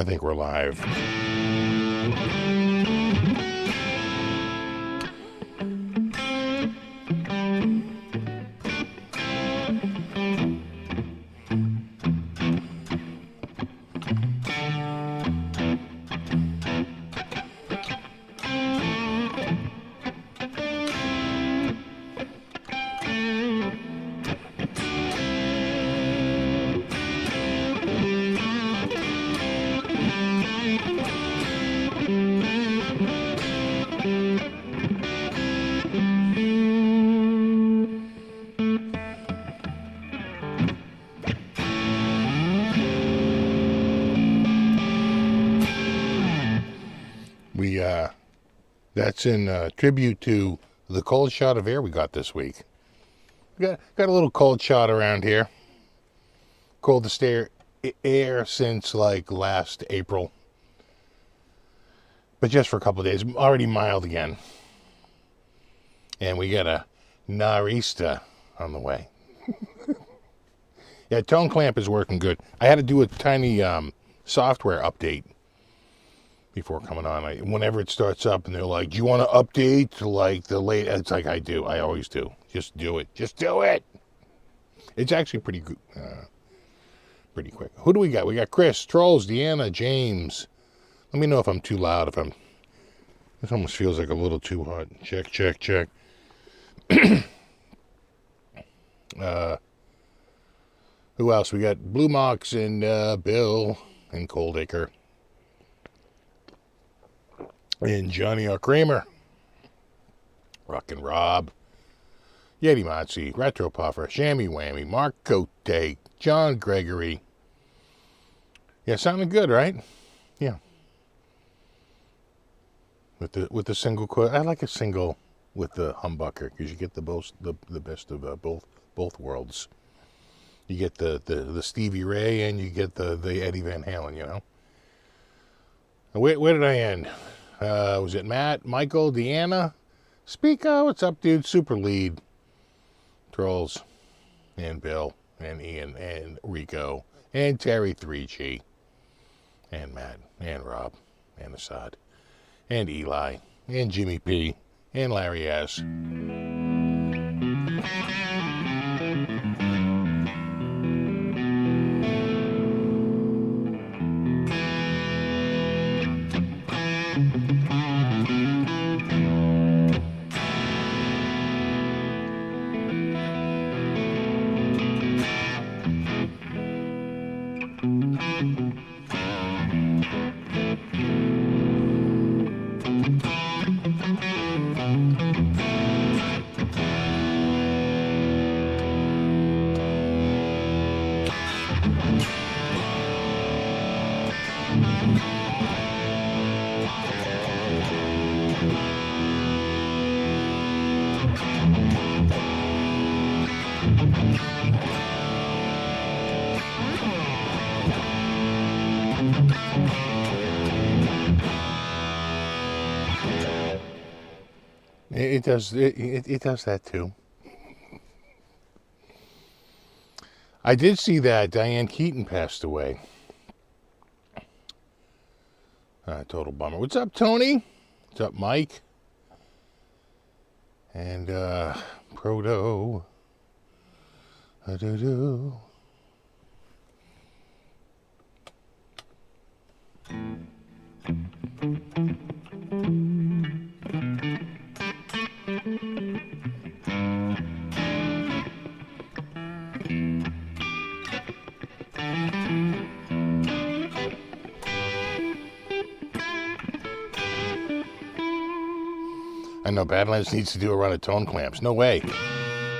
I think we're live. That's in tribute to the cold shot of air we got this week. Got a little cold shot around here. Coldest air since like last April. But just for a couple of days. Already mild again. And we got a nor'easter on the way. Yeah, tone clamp is working good. I had to do a tiny software update before coming on. Whenever it starts up and they're like, do you want to update to like the late? It's like, I do. I always do. Just do it. Just do it. It's actually pretty good. Pretty quick. Who do we got? We got Chris, Trolls, Deanna, James. Let me know if I'm too loud. This almost feels like a little too hot. Check, check, check. Who else? We got Blue Mox and Bill and Coldacre. And Johnny R. Kramer. Rock and Rob. Yeti Motzi. Retro Puffer. Shammy Whammy. Mark Cote. John Gregory. Yeah, sounding good, right? Yeah. With the single quote. I like a single with the humbucker because you get the best of both worlds. You get the Stevie Ray and you get the Eddie Van Halen, you know. Where did I end? Was it Matt, Michael, Deanna, Speaker? What's up, dude? Super Lead, Trolls, and Bill, and Ian, and Rico, and Terry 3G, and Matt, and Rob, and Assad, and Eli, and Jimmy P, and Larry S. It does that too. I did see that Diane Keaton passed away. Total bummer. What's up, Tony? What's up, Mike? And Proto. Do. I know Badlands needs to do a run of tone clamps. No way.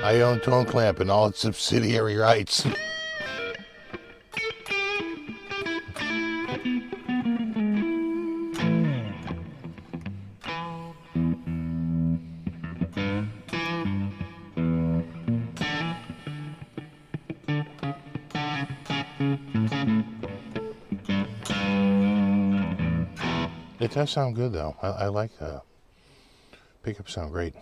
I own Tone Clamp and all its subsidiary rights. It does sound good though. I like pickups sound great.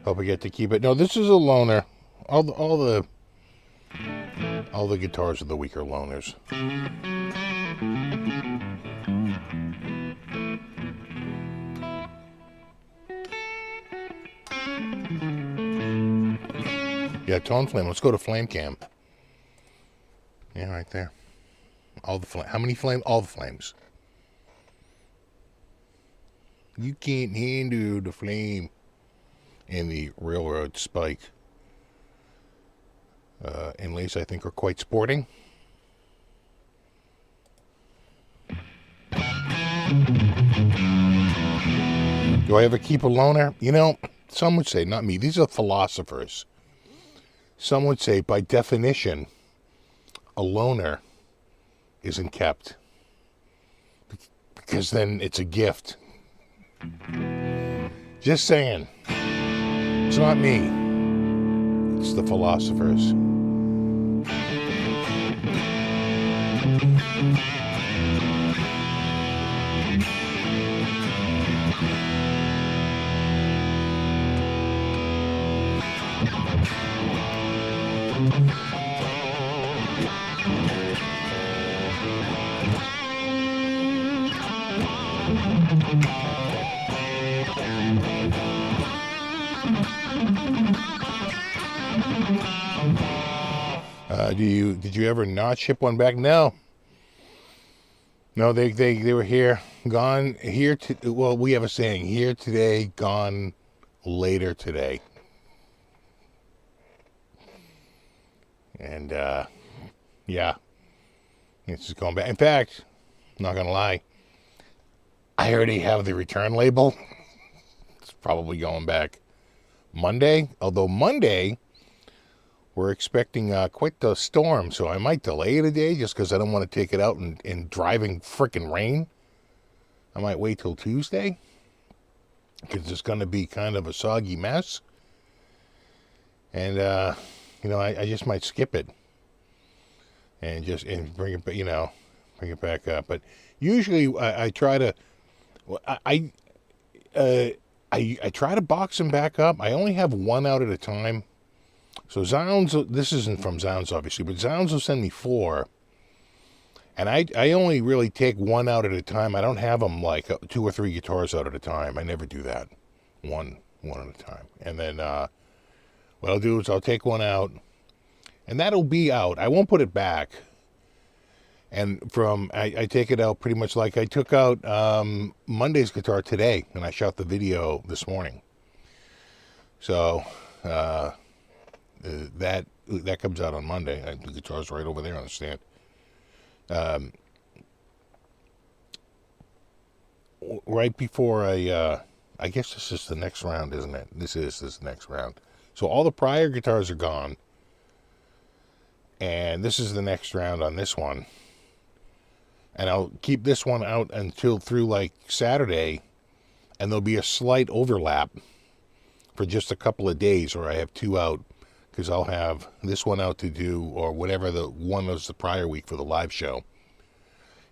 Hope I get to keep it. No, this is a loaner. All the All the guitars are the weaker loners. Yeah, tone flame. Let's go to flame cam. Yeah, right there. All the flame. How many flame? All the flames. You can't handle the flame. And the railroad spike. Inlays, I think, are quite sporting. Do I ever keep a loner? You know, some would say, not me, these are philosophers. Some would say, by definition, a loner isn't kept. Because then it's a gift. Just saying. It's not me. It's the philosophers. Did you ever not ship one back? No. No, they were here, gone here. Well, we have a saying: here today, gone later today. And yeah, it's just going back. In fact, I'm not gonna lie, I already have the return label. It's probably going back Monday. Although Monday, we're expecting quite the storm, so I might delay it a day just because I don't want to take it out in driving frickin' rain. I might wait till Tuesday because it's going to be kind of a soggy mess. And, you know, I just might skip it and bring it, bring it back up. But usually I try to, I try to box them back up. I only have one out at a time. So Zounds, this isn't from Zounds obviously, but Zounds will send me 4. And I only really take one out at a time. I don't have them like 2 or 3 guitars out at a time. I never do that. One at a time. And then what I'll do is I'll take one out, and that'll be out. I won't put it back. And I take it out pretty much like I took out Monday's guitar today, and I shot the video this morning. So that comes out on Monday. The guitar's right over there on the stand. Right before I guess this is the next round, isn't it? This is the next round. So all the prior guitars are gone. And this is the next round on this one. And I'll keep this one out until through like Saturday. And there'll be a slight overlap for just a couple of days, or I have 2 out. Because I'll have this one out to do, or whatever the one was the prior week for the live show.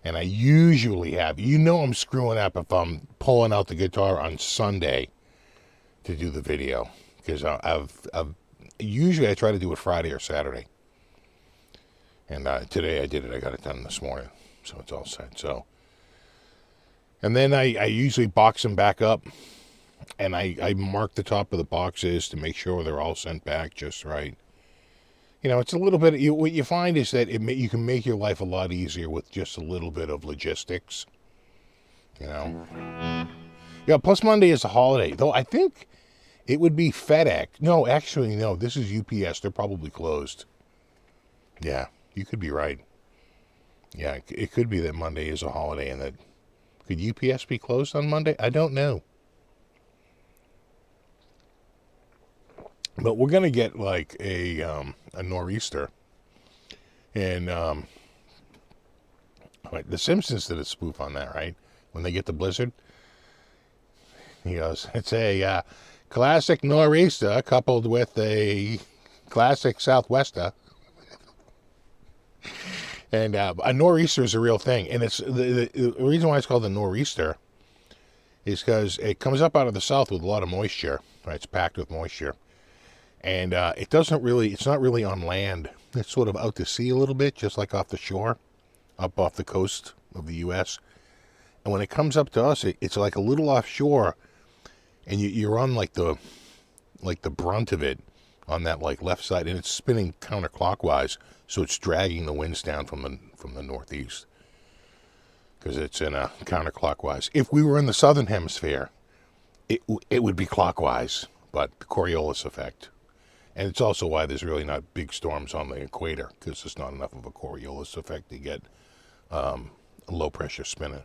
And I usually have, I'm screwing up if I'm pulling out the guitar on Sunday to do the video. Because usually I try to do it Friday or Saturday. And today I did it. I got it done this morning. So it's all set. So, and then I usually box them back up. And I mark the top of the boxes to make sure they're all sent back just right. You know, it's a little bit, what you find is that you can make your life a lot easier with just a little bit of logistics. You know. Yeah, plus Monday is a holiday. Though I think it would be FedEx. No, actually, no. This is UPS. They're probably closed. Yeah, you could be right. Yeah, it could be that Monday is a holiday and that... Could UPS be closed on Monday? I don't know. But we're going to get like a nor'easter. And like the Simpsons did a spoof on that, right? When they get the blizzard. He goes, it's a classic nor'easter coupled with a classic southwester. And a nor'easter is a real thing. And it's the reason why it's called a nor'easter is because it comes up out of the south with a lot of moisture. Right? It's packed with moisture. And it's not really on land It's sort of out to sea a little bit, just like off the shore, up off the coast of the U.S. And when it comes up to us, it's like a little offshore, and you're on like the brunt of it on that like left side, and it's spinning counterclockwise, so it's dragging the winds down from the northeast because it's in a counterclockwise. If we were in the southern hemisphere, it would be clockwise, but the Coriolis effect. And it's also why there's really not big storms on the equator, because there's not enough of a Coriolis effect to get a low pressure spinning.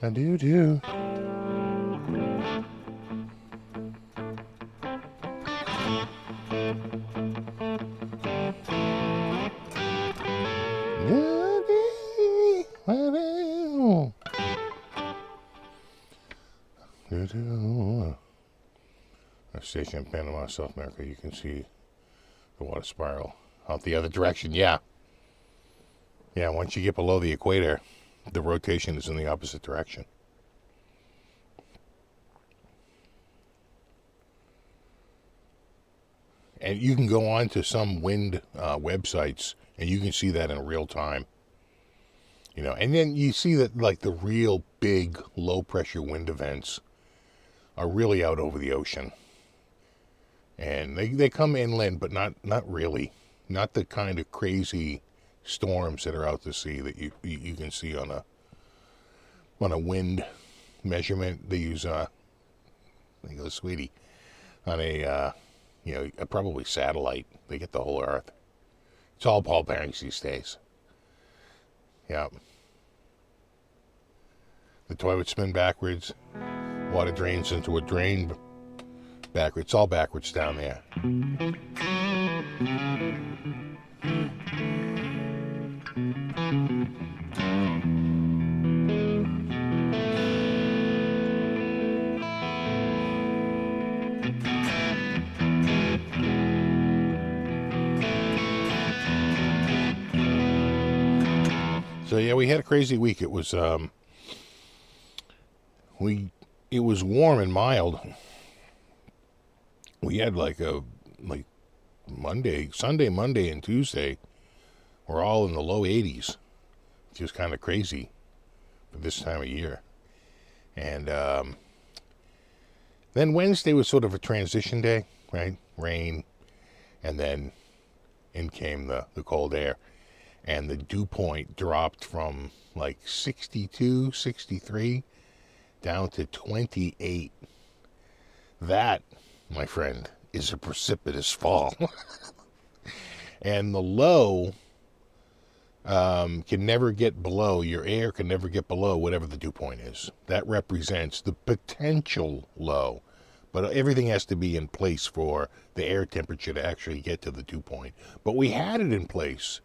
I do. Our station in Panama, South America, you can see the water spiral out the other direction. Yeah, once you get below the equator, the rotation is in the opposite direction. And you can go on to some wind websites, and you can see that in real time. And then you see that like the real big low pressure wind events are really out over the ocean. And they come inland, but not really. Not the kind of crazy storms that are out to sea that you can see on a wind measurement. They use they go, sweetie, on a probably satellite. They get the whole Earth. It's all ball bearings these days. Yeah. The toilet spin backwards. Water drains into a drain backwards. It's all backwards down there. So yeah, we had a crazy week. It was it was warm and mild. We had Sunday, Monday, and Tuesday were all in the low 80s, which is kind of crazy for this time of year. And then Wednesday was sort of a transition day, right? Rain, and then in came the cold air. And the dew point dropped from like 62, 63 down to 28. That, my friend, is a precipitous fall. And the low can never get below, your air can never get below whatever the dew point is. That represents the potential low. But everything has to be in place for the air temperature to actually get to the dew point. But we had it in place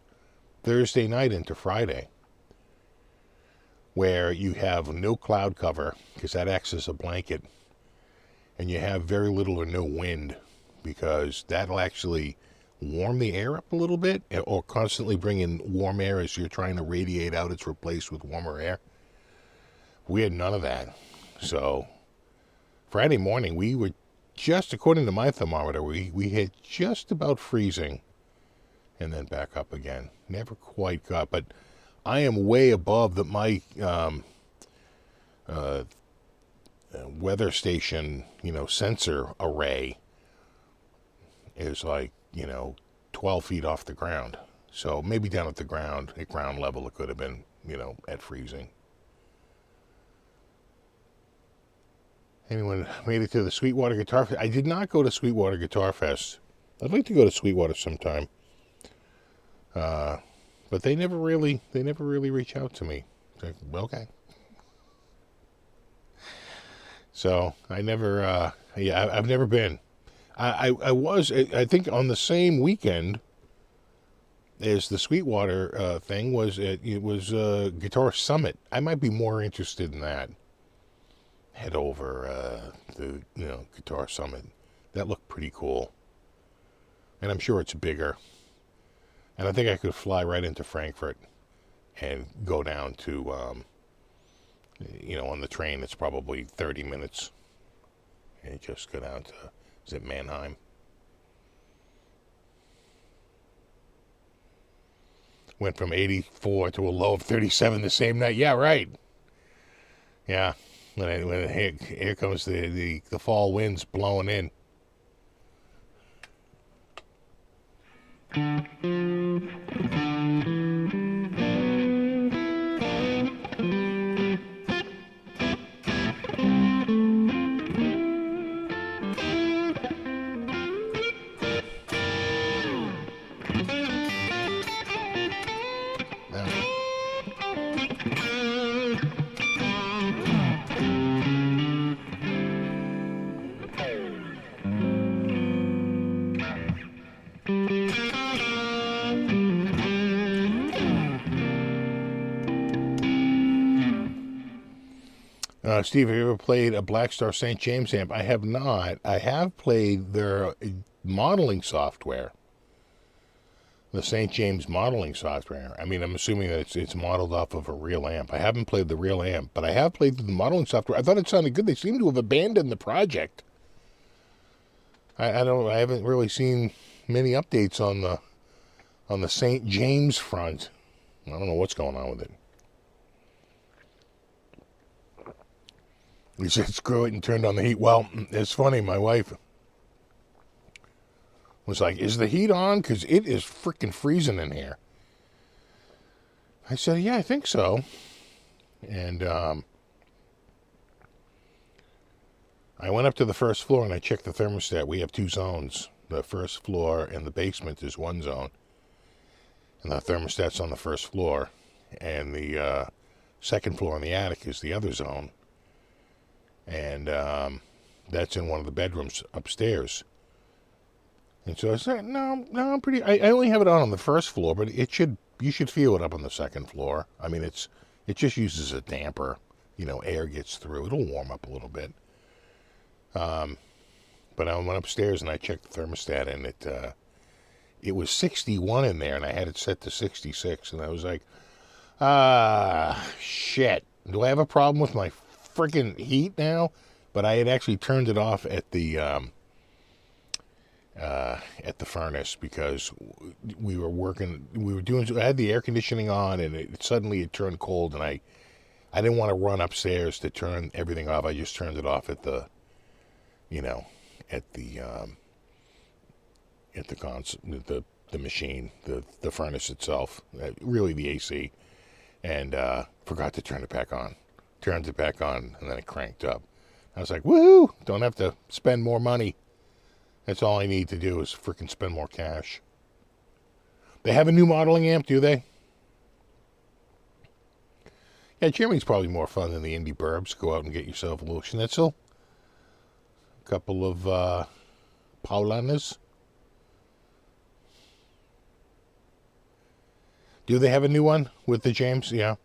Thursday night into Friday, where you have no cloud cover, because that acts as a blanket, and you have very little or no wind, because that'll actually warm the air up a little bit, or constantly bring in warm air as you're trying to radiate out. It's replaced with warmer air. We had none of that. So Friday morning, we were just, according to my thermometer, we hit just about freezing, and then back up again. Never quite got, but I am way above my weather station, sensor array is like, 12 feet off the ground. So maybe down at ground level, it could have been, at freezing. Anyone made it to the Sweetwater Guitar Fest? I did not go to Sweetwater Guitar Fest. I'd like to go to Sweetwater sometime. But they never really reach out to me. It's like, okay. So I never, I've never been. I think on the same weekend as the Sweetwater thing it was Guitar Summit. I might be more interested in that. Head over the Guitar Summit. That looked pretty cool, and I'm sure it's bigger. And I think I could fly right into Frankfurt and go down to on the train. It's probably 30 minutes, and just go down to Mannheim. Went from 84 to a low of 37 the same night. Yeah, right. Yeah, here comes the fall winds blowing in. Steve, have you ever played a Blackstar St. James amp? I have not. I have played their modeling software, the St. James modeling software. I mean, I'm assuming that it's modeled off of a real amp. I haven't played the real amp, but I have played the modeling software. I thought it sounded good. They seem to have abandoned the project. I haven't really seen many updates on the St. James front. I don't know what's going on with it. He said, screw it, and turned on the heat. Well, it's funny. My wife was like, is the heat on? Because it is freaking freezing in here. I said, yeah, I think so. And I went up to the first floor and I checked the thermostat. We have two zones. The first floor and the basement is one zone. And the thermostat's on the first floor. And the second floor in the attic is the other zone. And that's in one of the bedrooms upstairs. And so I said, no, I'm pretty. I only have it on the first floor, but you should feel it up on the second floor. I mean, it just uses a damper. Air gets through. It'll warm up a little bit. But I went upstairs and I checked the thermostat, and it was 61 in there, and I had it set to 66, and I was like, shit. Do I have a problem with my freaking heat now? But I had actually turned it off at the furnace because we were doing. I had the air conditioning on, and it suddenly turned cold, and I didn't want to run upstairs to turn everything off. I just turned it off at the machine, the furnace itself, really the AC, and forgot to turn it back on. Turned it back on, and then it cranked up. I was like, woohoo! Don't have to spend more money. That's all I need to do is freaking spend more cash. They have a new modeling amp, do they? Yeah, jamming's probably more fun than the indie burbs. Go out and get yourself a little schnitzel. A couple of Paulanas. Do they have a new one with the James? Yeah.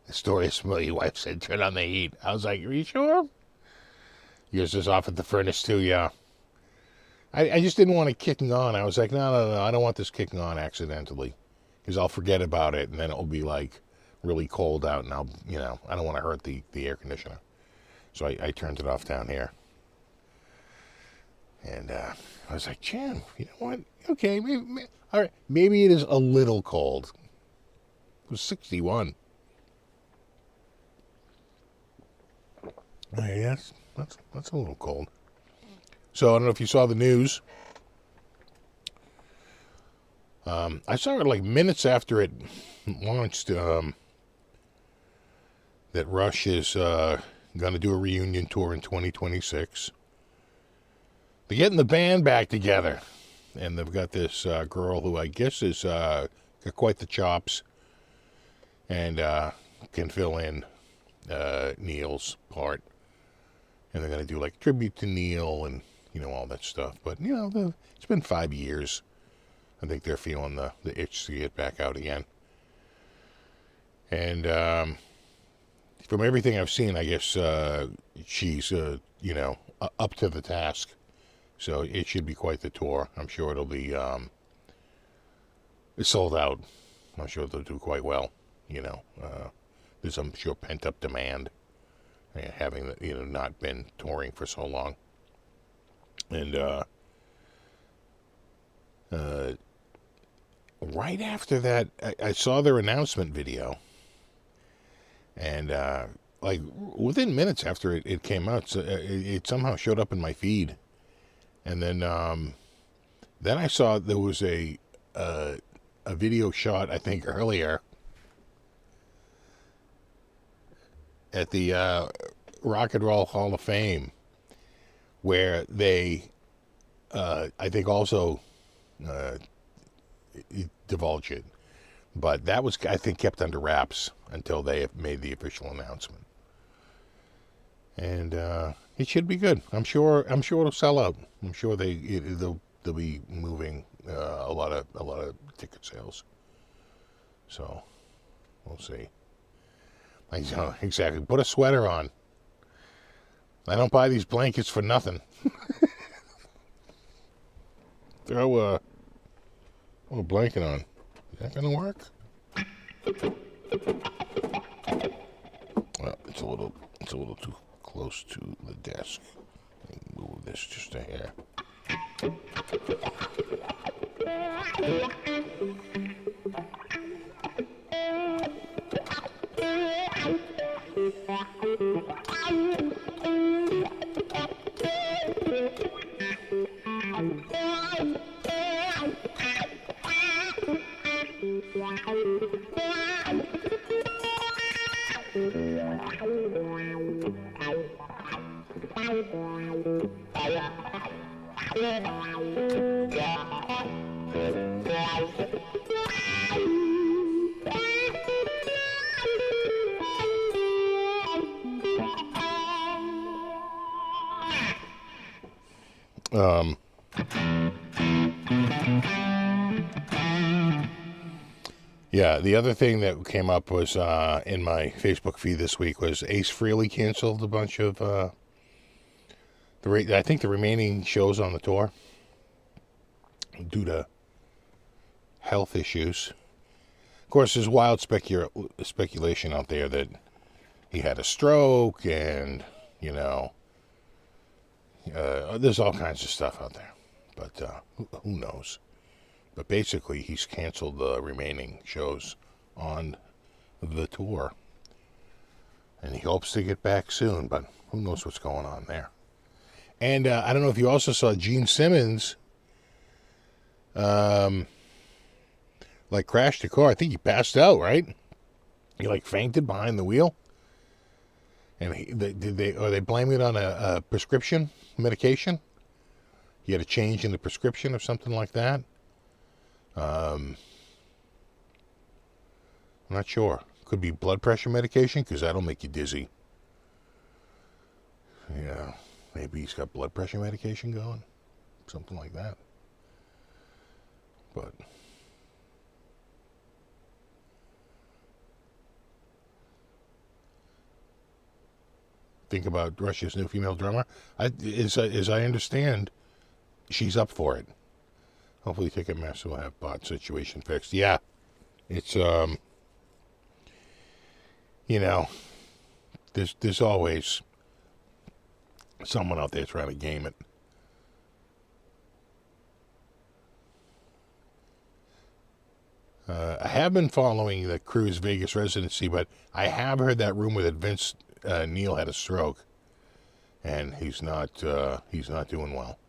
The story is familiar. Your wife said, turn on the heat. I was like, are you sure? Yours is off at the furnace too, yeah. I just didn't want it kicking on. I was like, no, I don't want this kicking on accidentally. Because I'll forget about it, and then it'll be like really cold out, and I don't want to hurt the air conditioner. So I turned it off down here. And I was like, Jim, you know what? Okay, all right, maybe it is a little cold. It was 61. Yes, that's a little cold. So I don't know if you saw the news. I saw it like minutes after it launched that Rush is going to do a reunion tour in 2026. They're getting the band back together. And they've got this girl who I guess is got quite the chops. And can fill in Neil's part, and they're going to do like tribute to Neil and all that stuff. But it's been 5 years. I think they're feeling the itch to get back out again. And from everything I've seen, I guess she's up to the task. So it should be quite the tour. I'm sure it'll be it's sold out. I'm sure they'll do quite well. There's, I'm sure, pent up demand, having not been touring for so long. And right after that, I saw their announcement video, and like within minutes after it came out, it somehow showed up in my feed, and then I saw there was a video shot, I think earlier, at the Rock and Roll Hall of Fame, where they, I think, also divulge it. But that was, I think, kept under wraps until they have made the official announcement. And it should be good. I'm sure it'll sell out. I'm sure they'll be moving a lot of ticket sales. So we'll see. Exactly. Put a sweater on. I don't buy these blankets for nothing. Throw a blanket on. Is that gonna work? Well, it's a little too close to the desk. Let me move this just a hair. Yeah, the other thing that came up was in my Facebook feed this week was Ace Frehley canceled a bunch of I think the remaining shows on the tour due to health issues. Of course, there's wild speculation out there that he had a stroke, and there's all kinds of stuff out there, but who knows? But basically, he's canceled the remaining shows on the tour. And he hopes to get back soon, but who knows what's going on there. And I don't know if you also saw Gene Simmons, crashed the car. I think he passed out, right? He, fainted behind the wheel. And are they blaming it on a prescription medication? He had a change in the prescription or something like that. I'm not sure. Could be blood pressure medication, because that'll make you dizzy. Yeah, maybe he's got blood pressure medication going. Something like that. But think about Rush's new female drummer. As I understand, she's up for it. Hopefully Ticketmaster will have bot situation fixed. Yeah, it's, there's always someone out there trying to game it. I have been following the Crew's Vegas residency, but I have heard that rumor that Vince Neil had a stroke, and he's not doing well.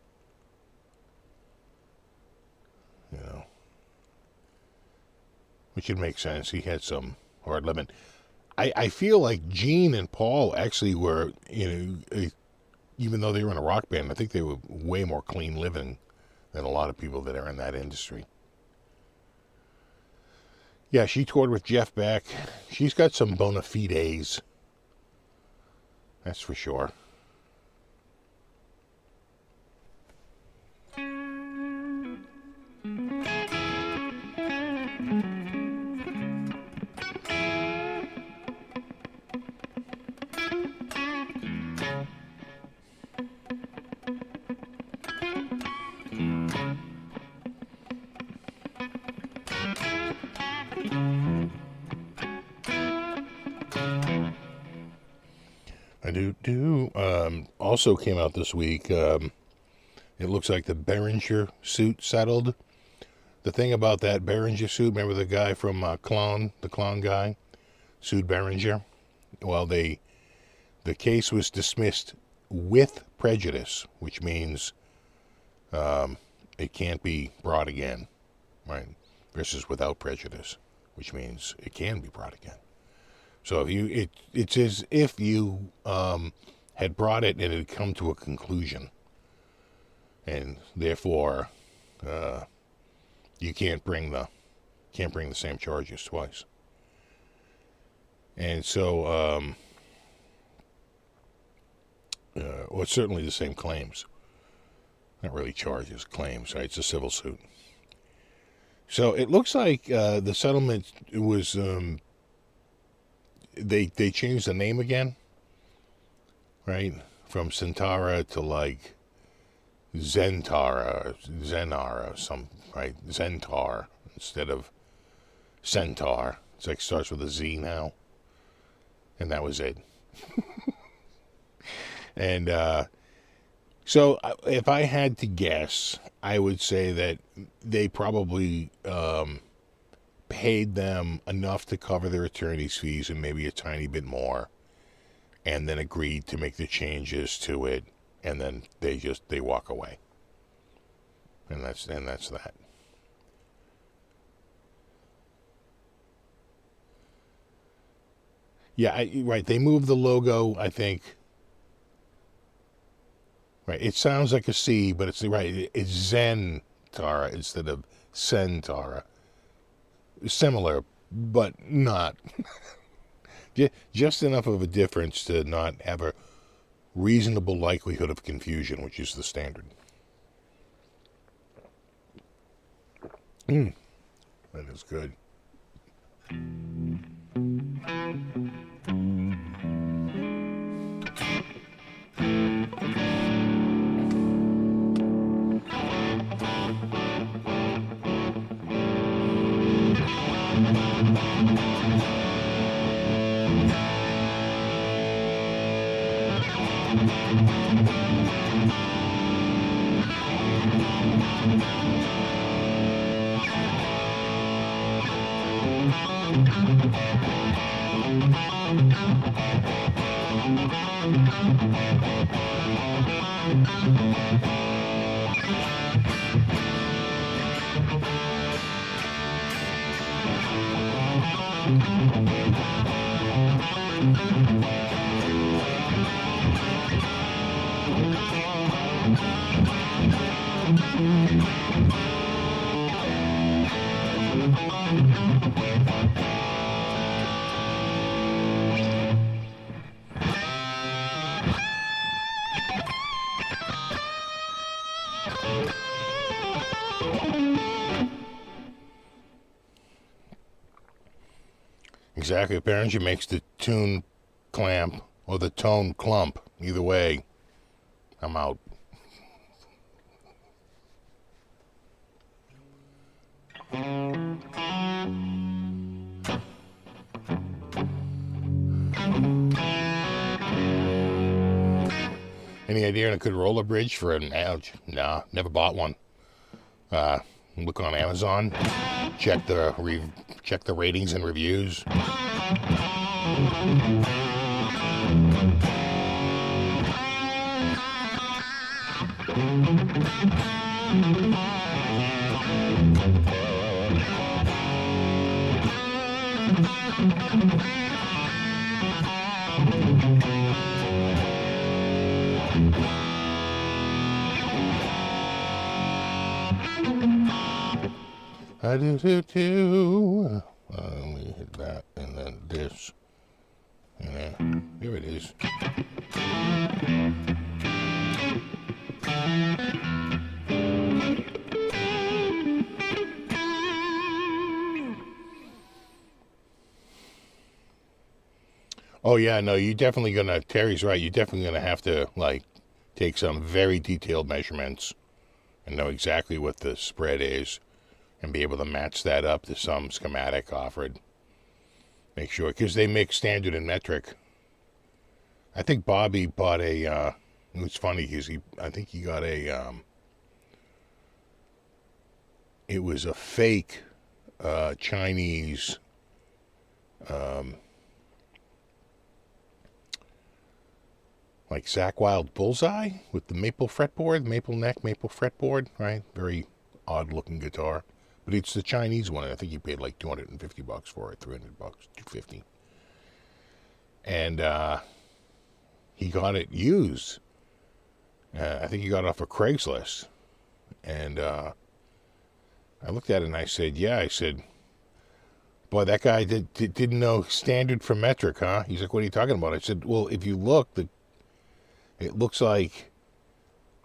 Which would make sense. He had some hard living. I feel like Gene and Paul actually were, even though they were in a rock band, I think they were way more clean living than a lot of people that are in that industry. Yeah, she toured with Jeff Beck. She's got some bona fides. That's for sure. Also came out this week. It looks like the Behringer suit settled. The thing about that Behringer suit, remember the guy from Clone, the Clone guy, sued Behringer? Well, the case was dismissed with prejudice, which means it can't be brought again, right? Versus without prejudice, which means it can be brought again. So if it's as if you had brought it and it had come to a conclusion, and therefore you can't bring the same charges twice. And so, well, it's certainly the same claims. Not really charges, claims, right? It's a civil suit. So it looks like the settlement was they changed the name again, right? From Centaura to like Zentara or some, right? Zentar instead of Centaur. It's like starts with a Z now. And that was it. And so if I had to guess, I would say that they probably paid them enough to cover their attorney's fees and maybe a tiny bit more, and then agreed to make the changes to it, and then they walk away. And that's that. Yeah, right. They moved the logo, I think. Right. It sounds like a C, but it's right. It's Zentara instead of Centaura. Similar, but not. Just enough of a difference to not have a reasonable likelihood of confusion, which is the standard. That is good. Exactly. Apparently makes the tune clamp or the tone clump. Either way, I'm out. Any idea on a good roller bridge for an ouch? Nah, never bought one. Look on Amazon. Check the ratings and reviews. I do too. Let me hit that, and then this. And then, here it is. Oh yeah, no, you definitely gonna, Terry's right, you're definitely gonna have to, like, take some very detailed measurements and know exactly what the spread is and be able to match that up to some schematic offered. Make sure, because they make standard and metric. I think Bobby bought a, it was funny because I think he got a, it was a fake Chinese like Zach Wild Bullseye with the maple fretboard, maple neck, maple fretboard, right? Very odd looking guitar. But it's the Chinese one. I think he paid like $250 for it, $300, $250. And he got it used. I think he got it off of Craigslist. And I looked at it and I said, yeah, I said, boy, that guy didn't know standard from metric, huh? He's like, what are you talking about? I said, well, if you look, it looks like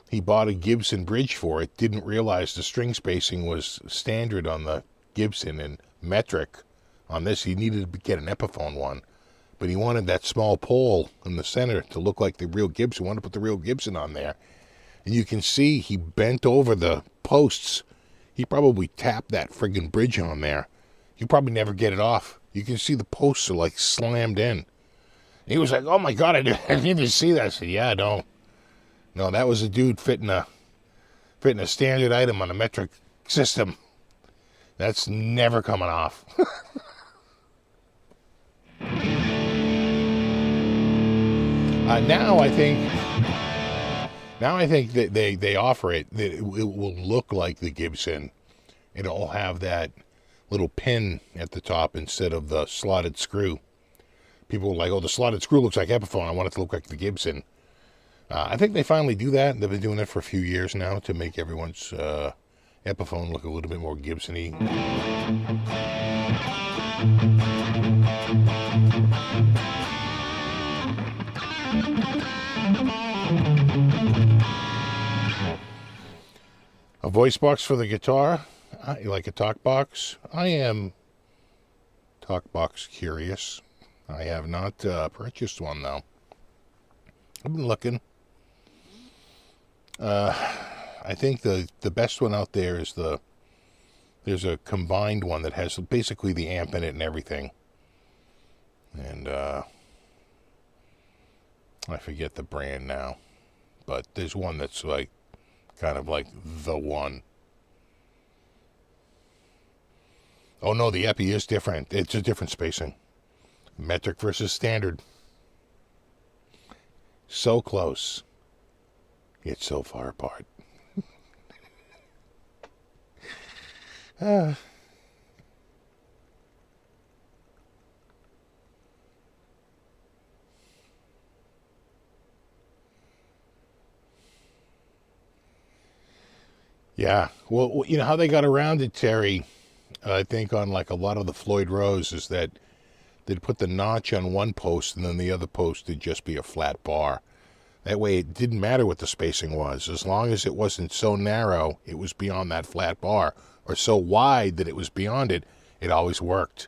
he bought a Gibson bridge for it, didn't realize the string spacing was standard on the Gibson and metric on this. He needed to get an Epiphone one, but he wanted that small pole in the center to look like the real Gibson. He wanted to put the real Gibson on there. And you can see he bent over the posts. He probably tapped that friggin' bridge on there. You probably never get it off. You can see the posts are like slammed in. He was like, oh my God, I didn't even see that. I said, yeah, no, that was a dude fitting a standard item on a metric system. That's never coming off. Now I think that they offer it, that it will look like the Gibson. It'll have that little pin at the top instead of the slotted screw. People were like, oh, the slotted screw looks like Epiphone. I want it to look like the Gibson. I think they finally do that. They've been doing it for a few years now to make everyone's Epiphone look a little bit more Gibson-y. A voice box for the guitar. You like a talk box? I am talk box curious. I have not purchased one, though. I've been looking. I think the best one out there is there's a combined one that has basically the amp in it and everything. And I forget the brand now. But there's one that's like kind of like the one. Oh no, the epi is different. It's a different spacing. Metric versus standard. So close. Yet so far apart. Yeah. Well, you know how they got around it, Terry, I think on like a lot of the Floyd Rose, is that they'd put the notch on one post and then the other post would just be a flat bar. That way it didn't matter what the spacing was. As long as it wasn't so narrow, it was beyond that flat bar, or so wide that it was beyond it, it always worked.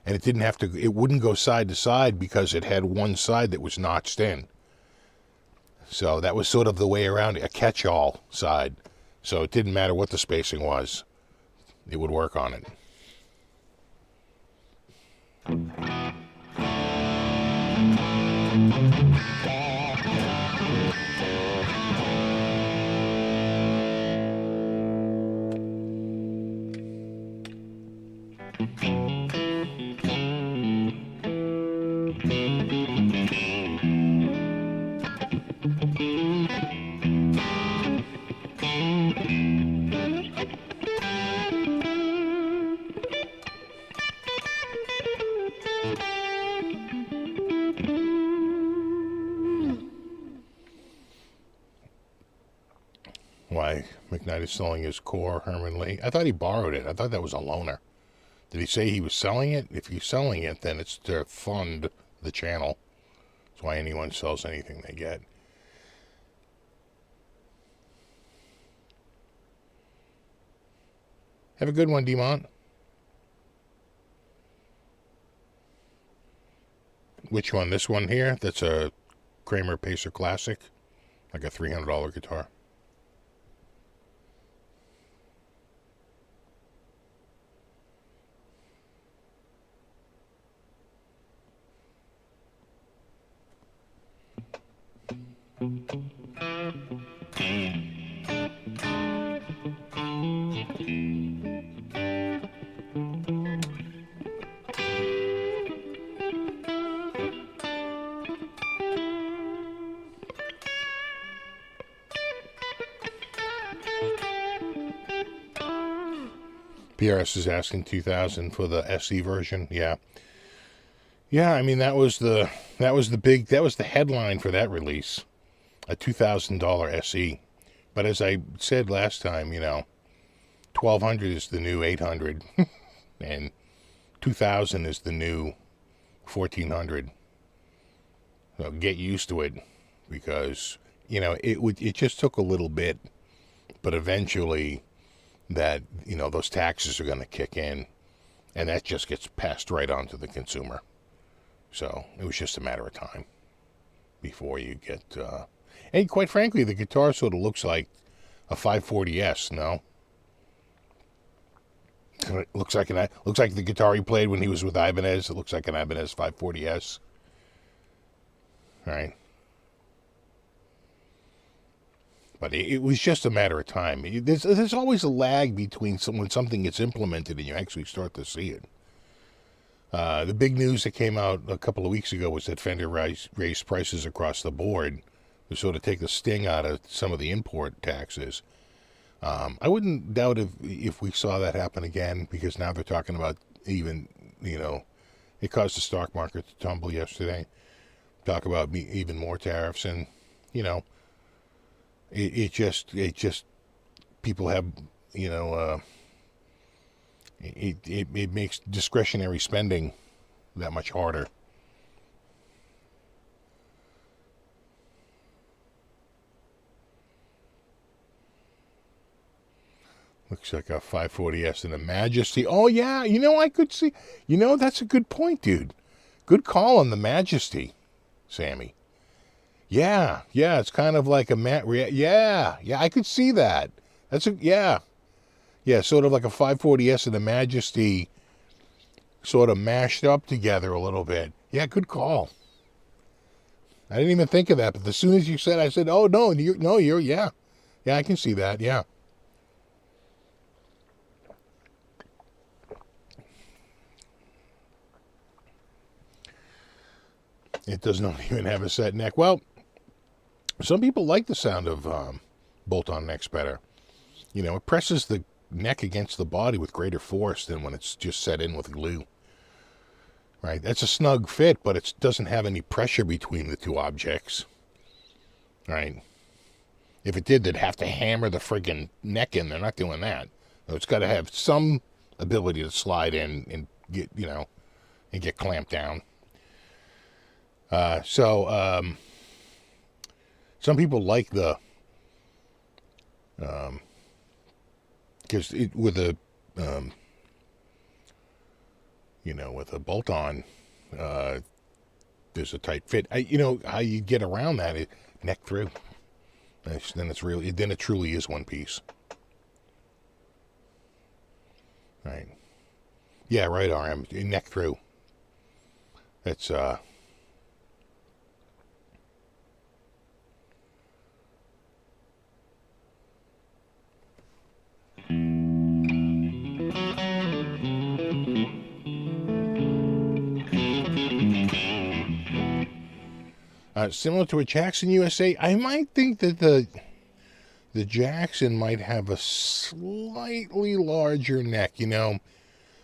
And it didn't have to, it wouldn't go side to side because it had one side that was notched in. So that was sort of the way around it, a catch-all side. So it didn't matter what the spacing was. It would work on it. Why McKnight is selling his core Herman Lee. I thought he borrowed it. I thought that was a loaner. Did he say he was selling it? If he's selling it, then it's to fund the channel. That's why anyone sells anything they get. Have a good one, Demont. Which one? This one here? That's a Kramer Pacer Classic. Like a $300 guitar. PRS is asking $2,000 for the SE version. Yeah. Yeah, I mean that was the headline for that release. A $2,000 SE. But as I said last time, you know, 1200 is the new 800 and 2000 is the new 1400. So get used to it, because, you know, it just took a little bit, but eventually that, you know, those taxes are going to kick in, and that just gets passed right on to the consumer. So it was just a matter of time before you get, and quite frankly, the guitar sort of looks like a 540S, no? It looks like the guitar he played when he was with Ibanez. It looks like an Ibanez 540S. Right? But it was just a matter of time. There's always a lag between when something gets implemented and you actually start to see it. The big news that came out a couple of weeks ago was that Fender raised prices across the board to sort of take the sting out of some of the import taxes. I wouldn't doubt if we saw that happen again, because now they're talking about even, you know, it caused the stock market to tumble yesterday. Talk about even more tariffs, and, you know, it just people have, you know, it makes discretionary spending that much harder. Looks like a 540S and a Majesty. Oh, yeah, you know, I could see. You know, that's a good point, dude. Good call on the Majesty, Sammy. Yeah, it's kind of like a yeah, I could see that. Yeah, sort of like a 540S and a Majesty sort of mashed up together a little bit. Yeah, good call. I didn't even think of that, but as soon as you said, I said, oh, no, yeah, I can see that, yeah. It does not even have a set neck. Well, some people like the sound of bolt-on necks better. You know, it presses the neck against the body with greater force than when it's just set in with glue. Right? That's a snug fit, but it doesn't have any pressure between the two objects. Right? If it did, they'd have to hammer the friggin' neck in. They're not doing that. So it's got to have some ability to slide in and get, you know, and get clamped down. Some people like the, because with a, you know, with a bolt-on, there's a tight fit. You know how you get around that? Neck through. Then it truly is one piece. Right. Yeah, right arm, neck through. It's, similar to a Jackson USA. I might think that the Jackson might have a slightly larger neck. You know,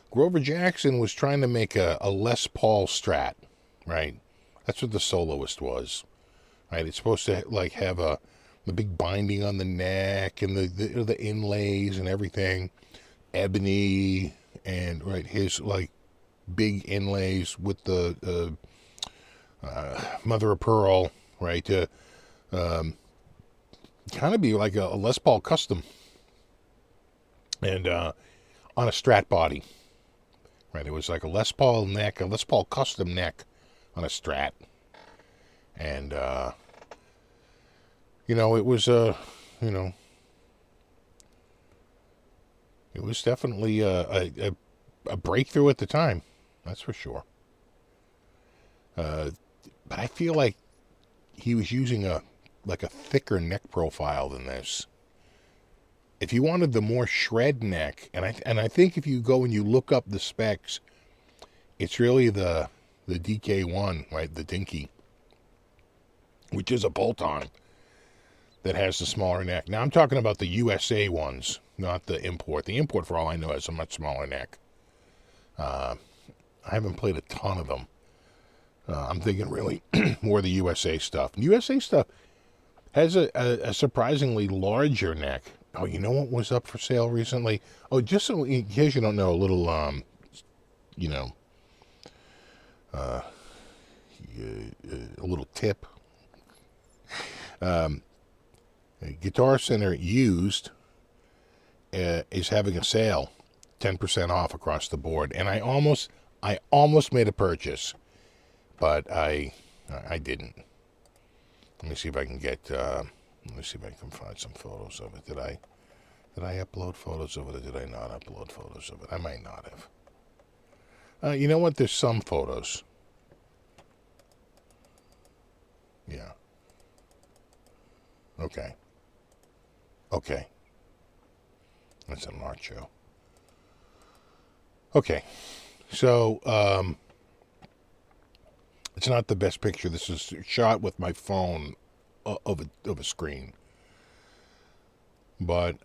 Grover Jackson was trying to make a Les Paul Strat, right? That's what the Soloist was, right? It's supposed to like have the big binding on the neck and the inlays and everything, ebony, and right, his like big inlays with the mother of pearl, right? Kind of be like a Les Paul custom, and on a Strat body, right? It was like a Les Paul neck, a Les Paul custom neck on a Strat, and it was it was definitely a breakthrough at the time, that's for sure. But I feel like he was using a thicker neck profile than this. If you wanted the more shred neck, and I think if you go and you look up the specs, it's really the DK1, right, the Dinky, which is a bolt-on that has the smaller neck. Now I'm talking about the USA ones, not the import. The import, for all I know, has a much smaller neck. I haven't played a ton of them. I'm thinking really more the USA stuff. The USA stuff has a surprisingly larger neck. Oh, you know what was up for sale recently? Oh, just so in case you don't know, a little, a little tip. Guitar Center used is having a sale, 10% off across the board, and I almost made a purchase, but I didn't. Let me see if I can get. Let me see if I can find some photos of it. Did I upload photos of it, or did I not upload photos of it? I might not have. You know what? There's some photos. Yeah. Okay. That's a macho. Okay. So, it's not the best picture. This is shot with my phone of a screen. But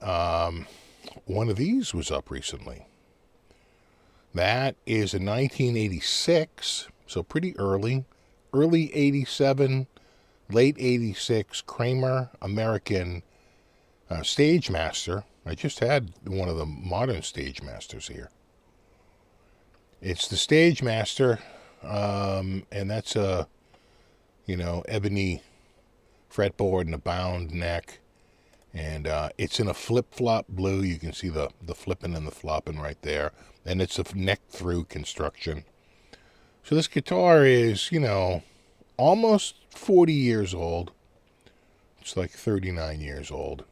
one of these was up recently. That is a 1986, so pretty early 87, late 86 Kramer American Stage Master. I just had one of the modern Stage Masters here. It's the Stage Master, and that's a, ebony fretboard and a bound neck. And it's in a flip-flop blue. You can see the flipping and the flopping right there. And it's a neck-through construction. So this guitar is, almost 40 years old. It's like 39 years old.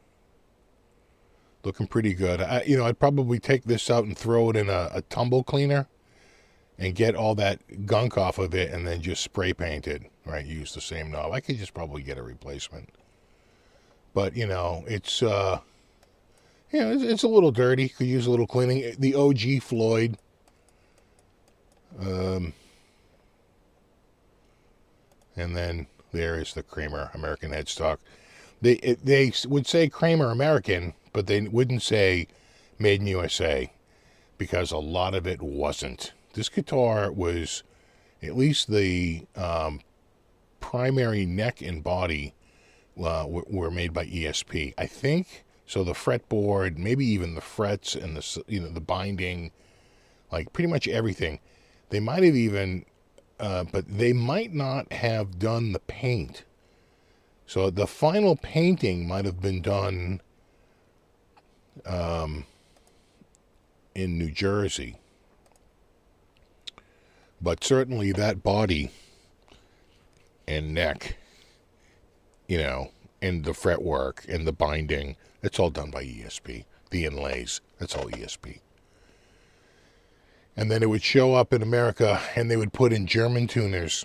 Looking pretty good. I'd probably take this out and throw it in a tumble cleaner and get all that gunk off of it and then just spray paint it, right? Use the same knob. I could just probably get a replacement. But, it's it's a little dirty. Could use a little cleaning. The OG Floyd. And then there is the Kramer American headstock. They would say Kramer American, but they wouldn't say Made in USA, because a lot of it wasn't. This guitar was, at least the primary neck and body were made by ESP, I think. So the fretboard, maybe even the frets and the binding, like pretty much everything. They might have even, but they might not have done the paint. So the final painting might have been done in New Jersey. But certainly that body and neck, and the fretwork and the binding, it's all done by ESP. The inlays, that's all ESP. And then it would show up in America, and they would put in German tuners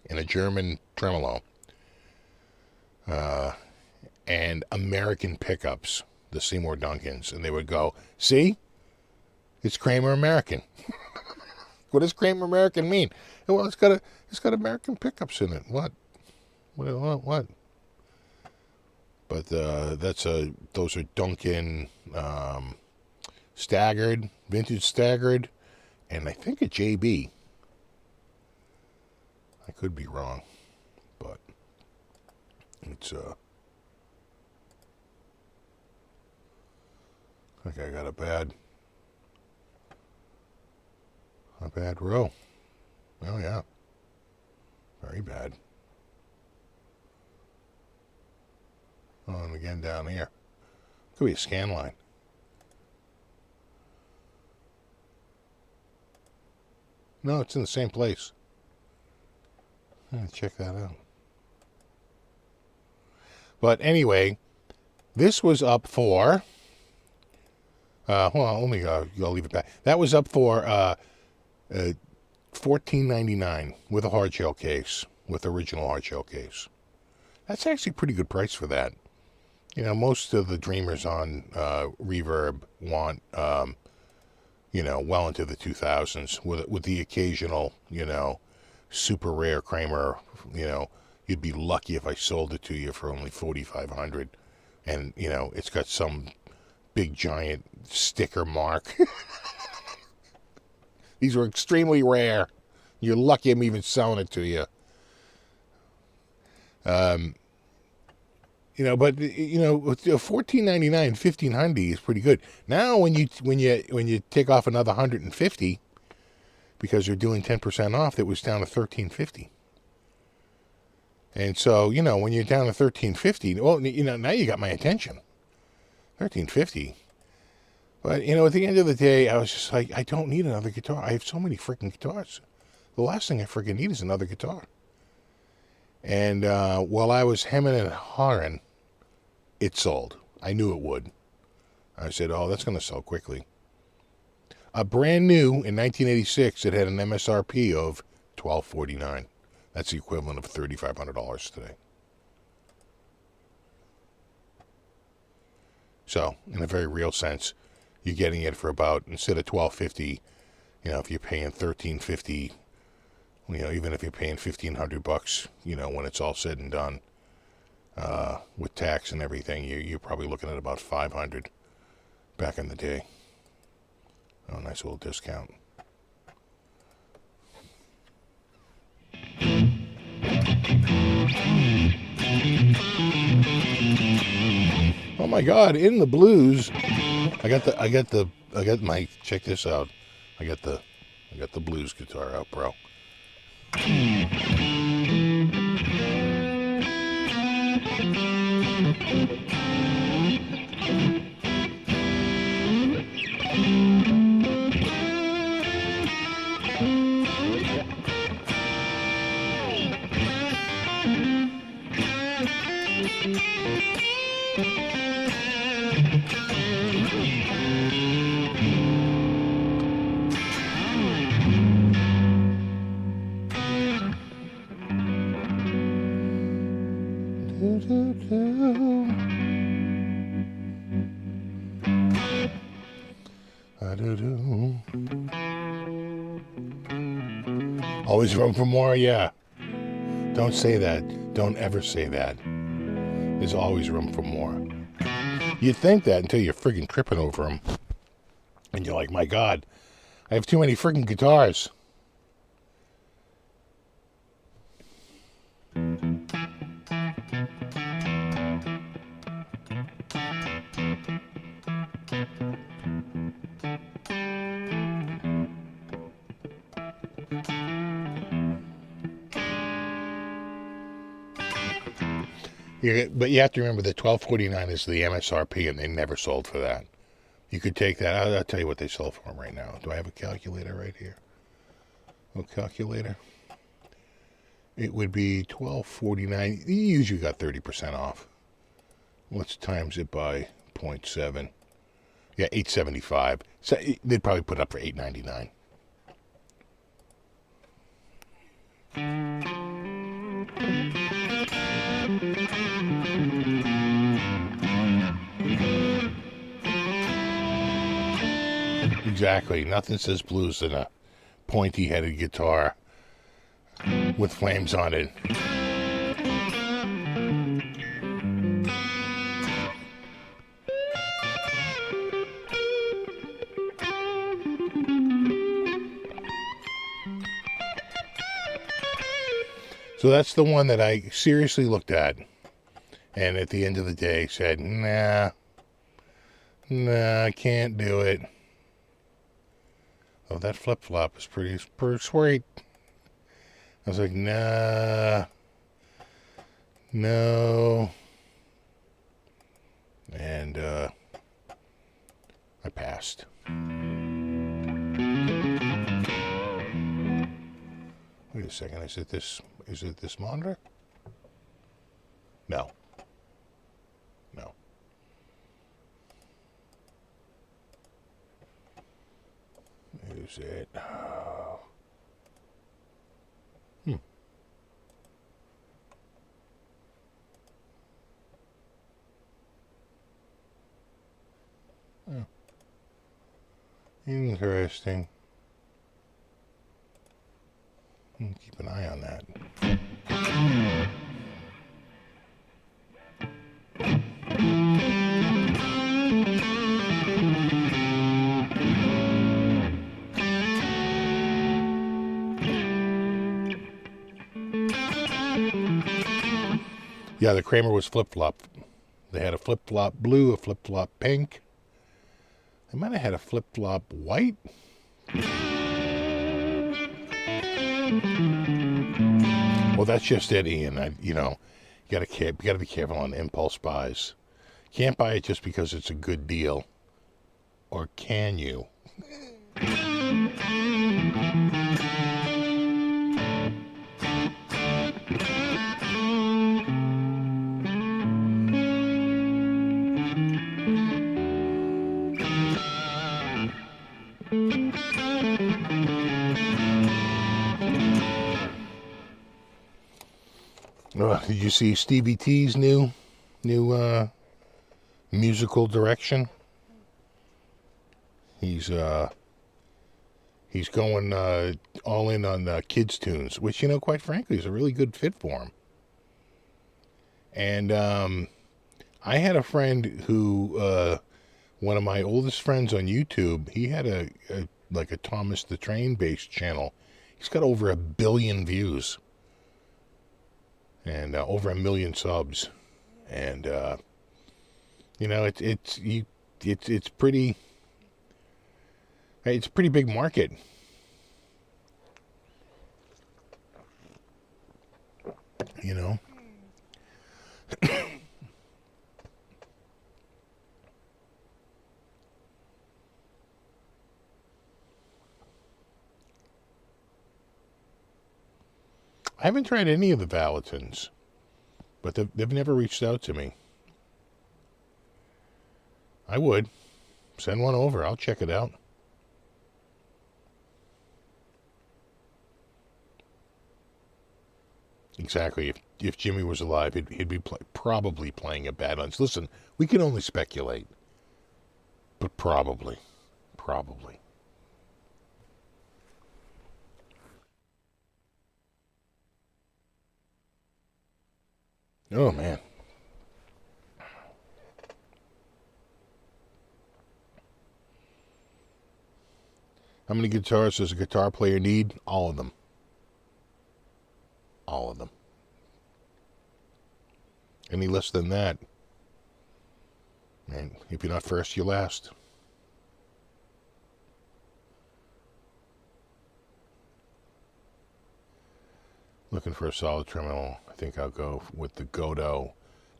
and a German tremolo. And American pickups, the Seymour Duncans, and they would go, see? It's Kramer American. What does Kramer American mean? Well, it's got American pickups in it. What? But those are Duncan staggered, vintage staggered, and I think a JB. I could be wrong, but it's I think I got a bad A bad row. Oh, yeah. Very bad. Oh, and again down here. Could be a scan line. No, it's in the same place. Check that out. But anyway, this was up for... well, let me I'll leave it back. That was up for $14.99 with a hardshell case, with original hardshell case. That's actually a pretty good price for that. You know, most of the Dreamers on Reverb want, you know, well into the 2000s with the occasional, you know, super rare Kramer. You know, you'd be lucky if I sold it to you for only $4,500, and you know, it's got some big giant sticker mark. These were extremely rare. You're lucky I'm even selling it to you. You know, but you know, $14.99, $1,500 is pretty good. Now, when you take off another $150, because they're doing 10% off, it was down to $13.50. And so, you know, when you're down to $13.50, well, you know, now you got my attention. $13.50. But you know, at the end of the day, I was just like, I don't need another guitar. I have so many freaking guitars. The last thing I freaking need is another guitar. And while I was hemming and hawing, it sold. I knew it would. I said, oh, that's going to sell quickly. A brand new in 1986, it had an MSRP of $1,249. That's the equivalent of $3,500 today. So, in a very real sense, you're getting it for about, instead of $1,250, you know, if you're paying $1,350, you know, even if you're paying $1,500, you know, when it's all said and done, with tax and everything, you're probably looking at about $500 back in the day. Oh, nice little discount. Oh my God! In the blues, I got my. Check this out. I got the blues guitar out, bro. Always room for more, yeah. Don't say that. Don't ever say that. There's always room for more. You'd think that until you're friggin' tripping over them. And you're like, my God, I have too many friggin' guitars. But you have to remember that $1,249 is the MSRP, and they never sold for that. You could take that. I'll tell you what they sell for them right now. Do I have a calculator right here? A calculator. It would be $1,249. You usually got 30% off. Let's times it by 0.7. Yeah, $875. So they'd probably put it up for $899. Exactly. Nothing says blues than a pointy-headed guitar with flames on it. So that's the one that I seriously looked at, and at the end of the day said, nah, I can't do it. Oh, that flip-flop is pretty sweet. I was like, nah, no. And I passed. Wait a second, is it this monitor? No. No. Is it? Oh. Interesting. Keep an eye on that. Yeah, the Kramer was flip-flop. They had a flip-flop blue, a flip-flop pink. They might have had a flip-flop white. Well, that's just it, Ian. You gotta be careful on impulse buys. Can't buy it just because it's a good deal. Or can you? Did you see Stevie T's new musical direction? He's going all in on kids tunes, which, quite frankly, is a really good fit for him. And I had a friend who, one of my oldest friends on YouTube, he had a Thomas the Train based channel. He's got over 1 billion views. And over 1 million subs, and it's pretty. It's a pretty big market. I haven't tried any of the Valentins, but they've never reached out to me. I would. Send one over. I'll check it out. Exactly. If Jimmy was alive, he'd be probably playing at Badlands. Listen, we can only speculate, but probably. Oh, man. How many guitars does a guitar player need? All of them. All of them. Any less than that, and if you're not first, you're last. Looking for a solid tremolo. I think I'll go with the Godot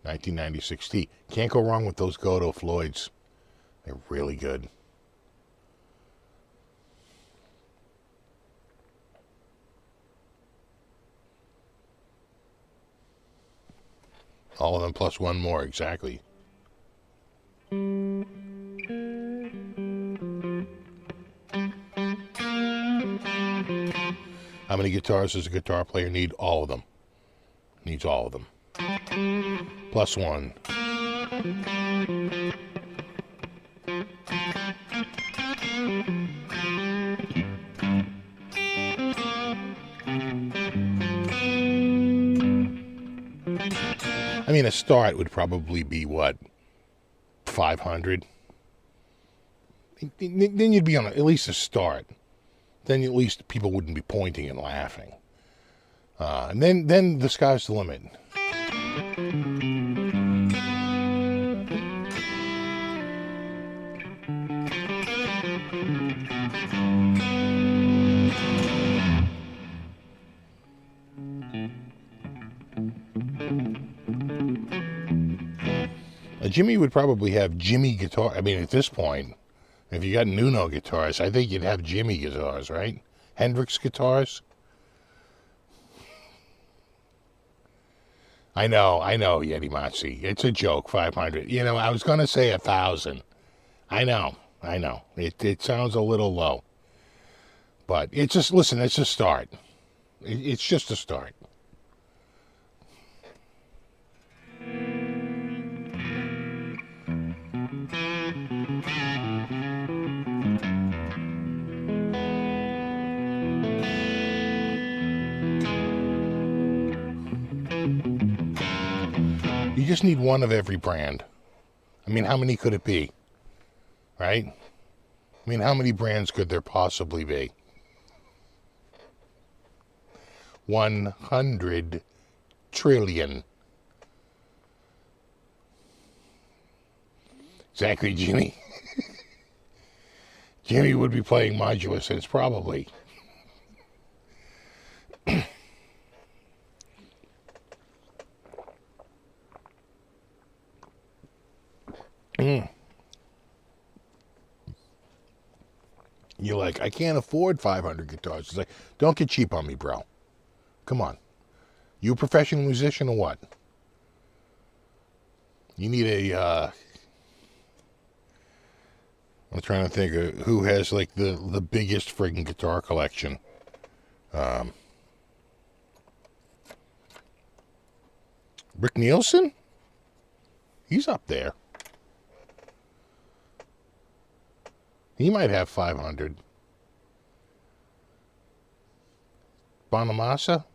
1996T. Can't go wrong with those Godot Floyds. They're really good. All of them plus one more, exactly. How many guitars does a guitar player need? All of them. Needs all of them. Plus one. I mean, a start would probably be, what, 500? Then you'd be on at least a start. Then at least people wouldn't be pointing and laughing. And then the sky's the limit. Jimmy would probably have Jimmy guitar. I mean, at this point, if you got Nuno guitars, I think you'd have Jimmy guitars, right? Hendrix guitars. I know, Yeti Matsi. It's a joke, 500. You know, I was going to say 1,000. I know. It sounds a little low. But it's just, listen, it's a start. It's just a start. You just need one of every brand. I mean, how many could it be? Right? I mean, how many brands could there possibly be? 100 trillion. Exactly, Jimmy. Jimmy would be playing modular synths, probably. You're like, I can't afford 500 guitars. It's like, don't get cheap on me, bro. Come on. You a professional musician or what? You need a, I'm trying to think of who has like the biggest friggin' guitar collection. Rick Nielsen? He's up there. He might have 500. Bonamassa?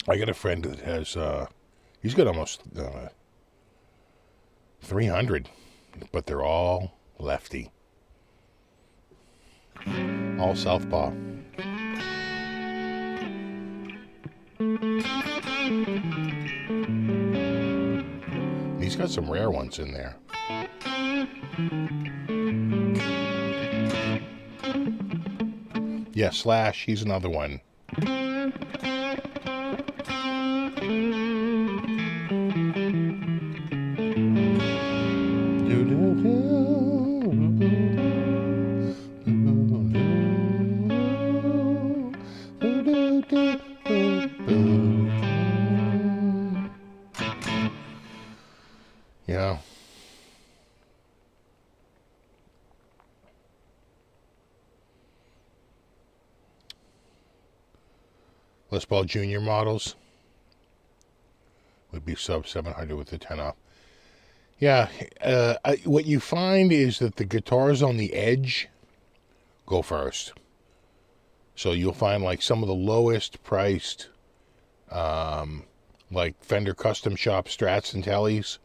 I got a friend that has, he's got almost 300, but they're all lefty. All southpaw. He's got some rare ones in there. Yeah, Slash, he's another one. Yeah. Les Paul Junior models would be sub 700 with the 10 off. Yeah, what you find is that the guitars on the edge go first. So you'll find like some of the lowest priced, like Fender Custom Shop Strats and Tellys.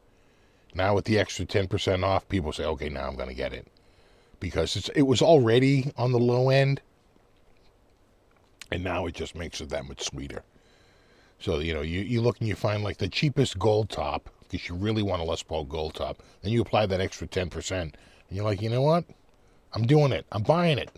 Now with the extra 10% off, people say, okay, now I'm going to get it. Because it was already on the low end. And now it just makes it that much sweeter. So, you know, you look and you find like the cheapest gold top, because you really want a Les Paul gold top. Then you apply that extra 10%. And you're like, you know what? I'm doing it. I'm buying it.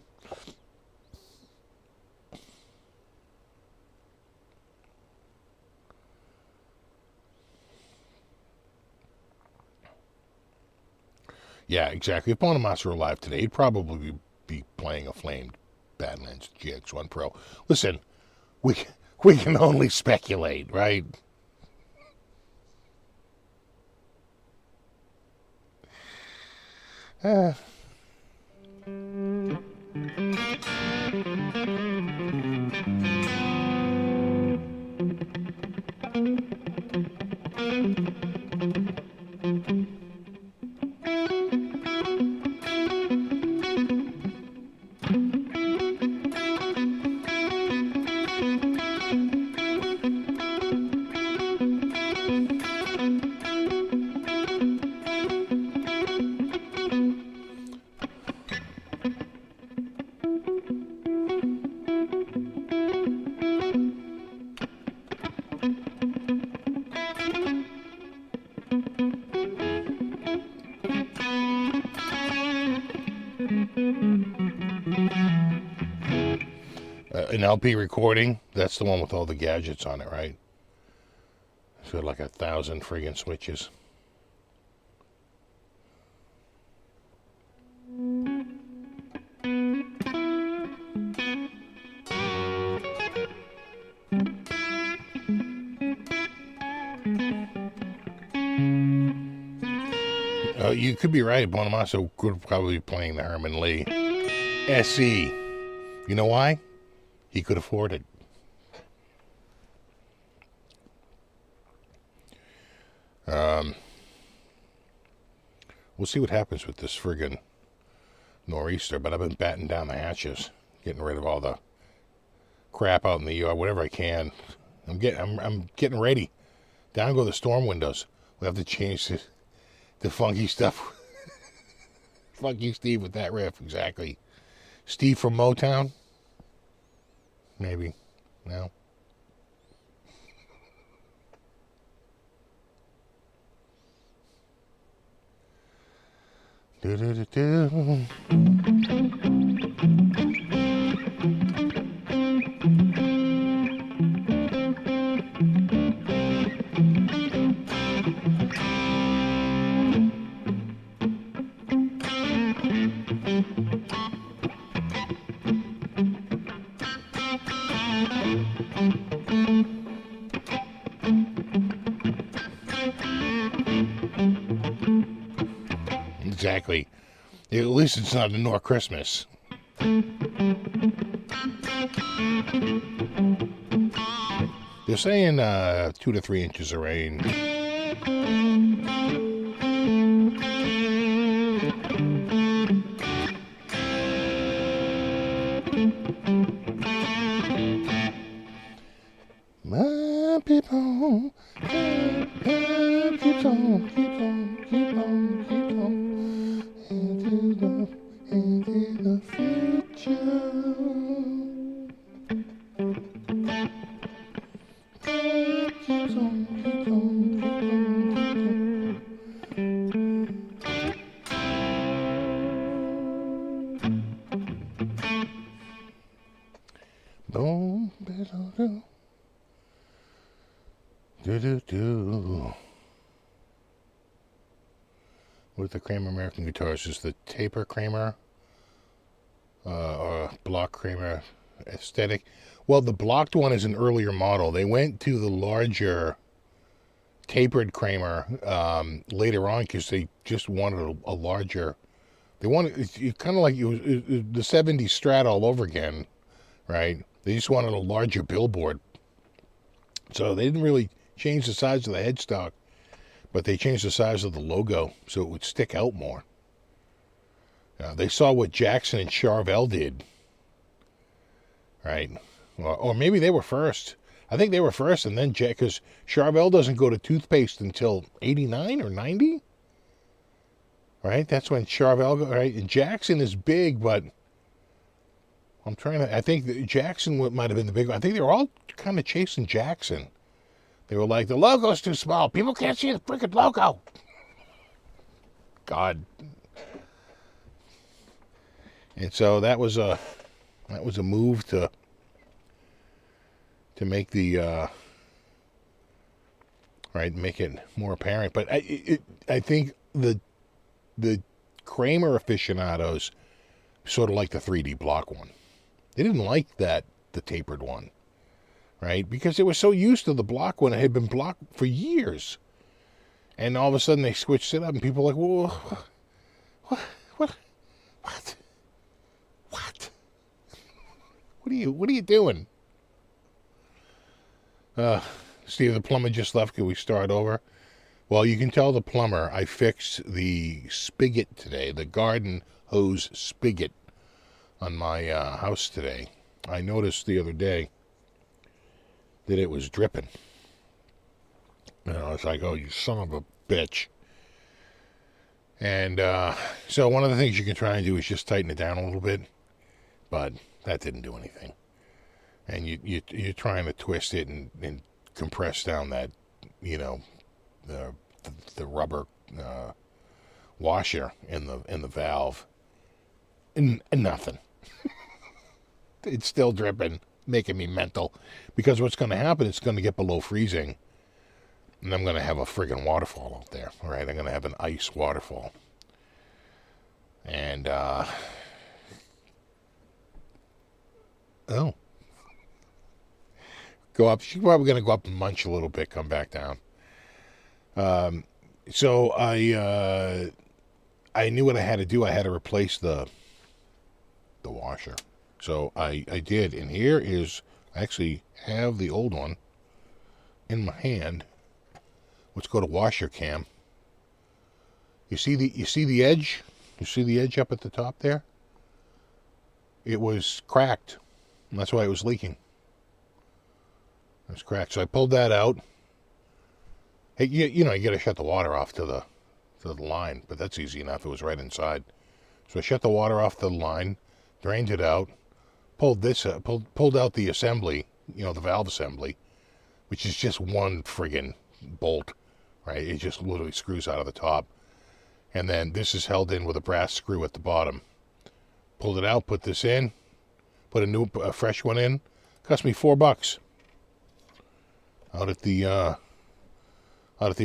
Yeah, exactly. If Bonamassa were alive today, he'd probably be playing a flamed Badlands GX-1 Pro. Listen, we can only speculate, right? an LP recording, that's the one with all the gadgets on it, right? It's got like 1,000 friggin' switches. You could be right. Bonamassa could probably be playing the Herman Lee SE. You know why? He could afford it. We'll see what happens with this friggin' nor'easter, but I've been batting down the hatches, getting rid of all the crap out in the yard, whatever I can. I'm getting ready. Down go the storm windows. We have to change the funky stuff. Funky Steve with that riff, exactly. Steve from Motown? Maybe. No. Do-do-do-do. Exactly. At least it's not a Nor Christmas. They're saying 2 to 3 inches of rain. My people, keeps on, keeps on, keep on, keep on. Into the future. Keeps on, keeps on, Boom, do do do do. With the Kramer American guitars is the taper Kramer or block Kramer aesthetic. Well, the blocked one is an earlier model. They went to the larger tapered Kramer later on because they just wanted a larger. They wanted it's kind of like it was the '70s Strat all over again, right? They just wanted a larger billboard, so they didn't really change the size of the headstock. But they changed the size of the logo so it would stick out more. They saw what Jackson and Charvel did. Right? Or maybe they were first. I think they were first, and then because Charvel doesn't go to toothpaste until 89 or 90. Right? That's when Charvel goes. Right? And Jackson is big, but I think that Jackson might have been the big one. I think they were all kind of chasing Jackson. They were like, the logo's too small. People can't see the freaking logo. God. And so that was a move to make the make it more apparent. But I think the Kramer aficionados sort of like the 3D block one. They didn't like the tapered one. Right? Because it was so used to the block when it had been blocked for years. And all of a sudden they switched it up and people were like, whoa, what? What are you doing? Steve, the plumber just left. Can we start over? Well, you can tell the plumber I fixed the spigot today, the garden hose spigot on my house today. I noticed the other day that it was dripping. And I was like, oh, you son of a bitch. And so one of the things you can try and do is just tighten it down a little bit. But that didn't do anything. And you're trying to twist it and compress down that, the rubber washer in the valve. And nothing. It's still dripping. making me mental. Because what's going to happen, it's going to get below freezing. And I'm going to have a friggin' waterfall out there. All right, I'm going to have an ice waterfall. And, oh. Go up. She's probably going to go up and munch a little bit, come back down. So I knew what I had to do. I had to replace the washer. So I did. And here is, I actually have the old one in my hand. Let's go to washer cam. You see the edge? You see the edge up at the top there? It was cracked. And that's why it was leaking. It was cracked. So I pulled that out. Hey, you got to shut the water off to the line, but that's easy enough. It was right inside. So I shut the water off the line, drained it out, pulled out the assembly, the valve assembly, which is just one friggin' bolt, right? It just literally screws out of the top. And then this is held in with a brass screw at the bottom. Pulled it out, put this in, put a fresh one in. Cost me $4 out at the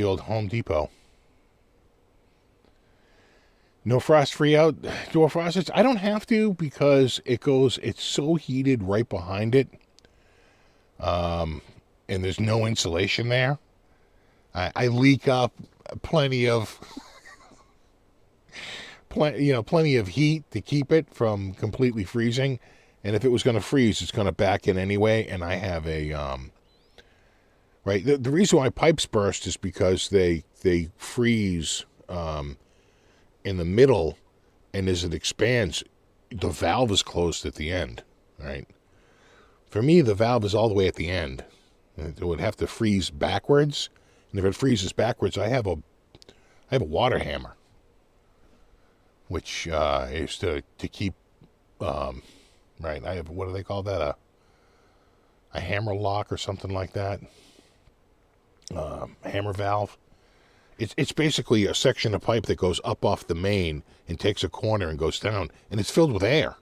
old Home Depot. No frost-free outdoor faucets. I don't have to because it's so heated right behind it. And there's no insulation there. I leak up plenty of heat to keep it from completely freezing. And if it was going to freeze, it's going to back in anyway. And I have a right. The reason why pipes burst is because they freeze in the middle, and as it expands, the valve is closed at the end. Right. For me, the valve is all the way at the end. It would have to freeze backwards, and if it freezes backwards, I have a water hammer, which is to keep. Right. I have, what do they call that? A hammer lock or something like that. Hammer valve. It's basically a section of pipe that goes up off the main and takes a corner and goes down, and it's filled with air.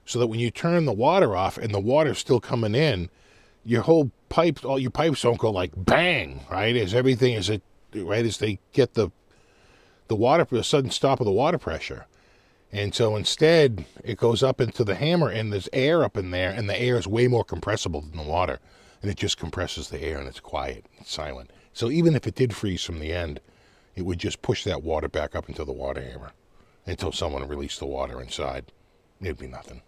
So that when you turn the water off and the water's still coming in, your whole pipe, all your pipes don't go like bang, right? As they get the sudden stop of the water pressure. And so instead, it goes up into the hammer, and there's air up in there, and the air is way more compressible than the water. And it just compresses the air, and it's quiet, it's silent. So even if it did freeze from the end, it would just push that water back up into the water hammer until someone released the water inside. It'd be nothing.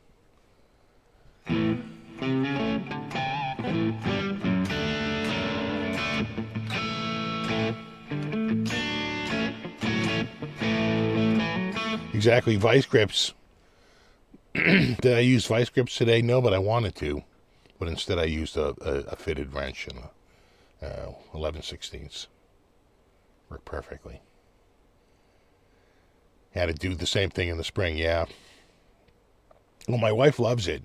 Exactly, vice grips. Did I use vice grips today? No, but I wanted to. But instead I used a fitted wrench and a 11/16. Worked perfectly. Had to do the same thing in the spring, yeah. Well, my wife loves it.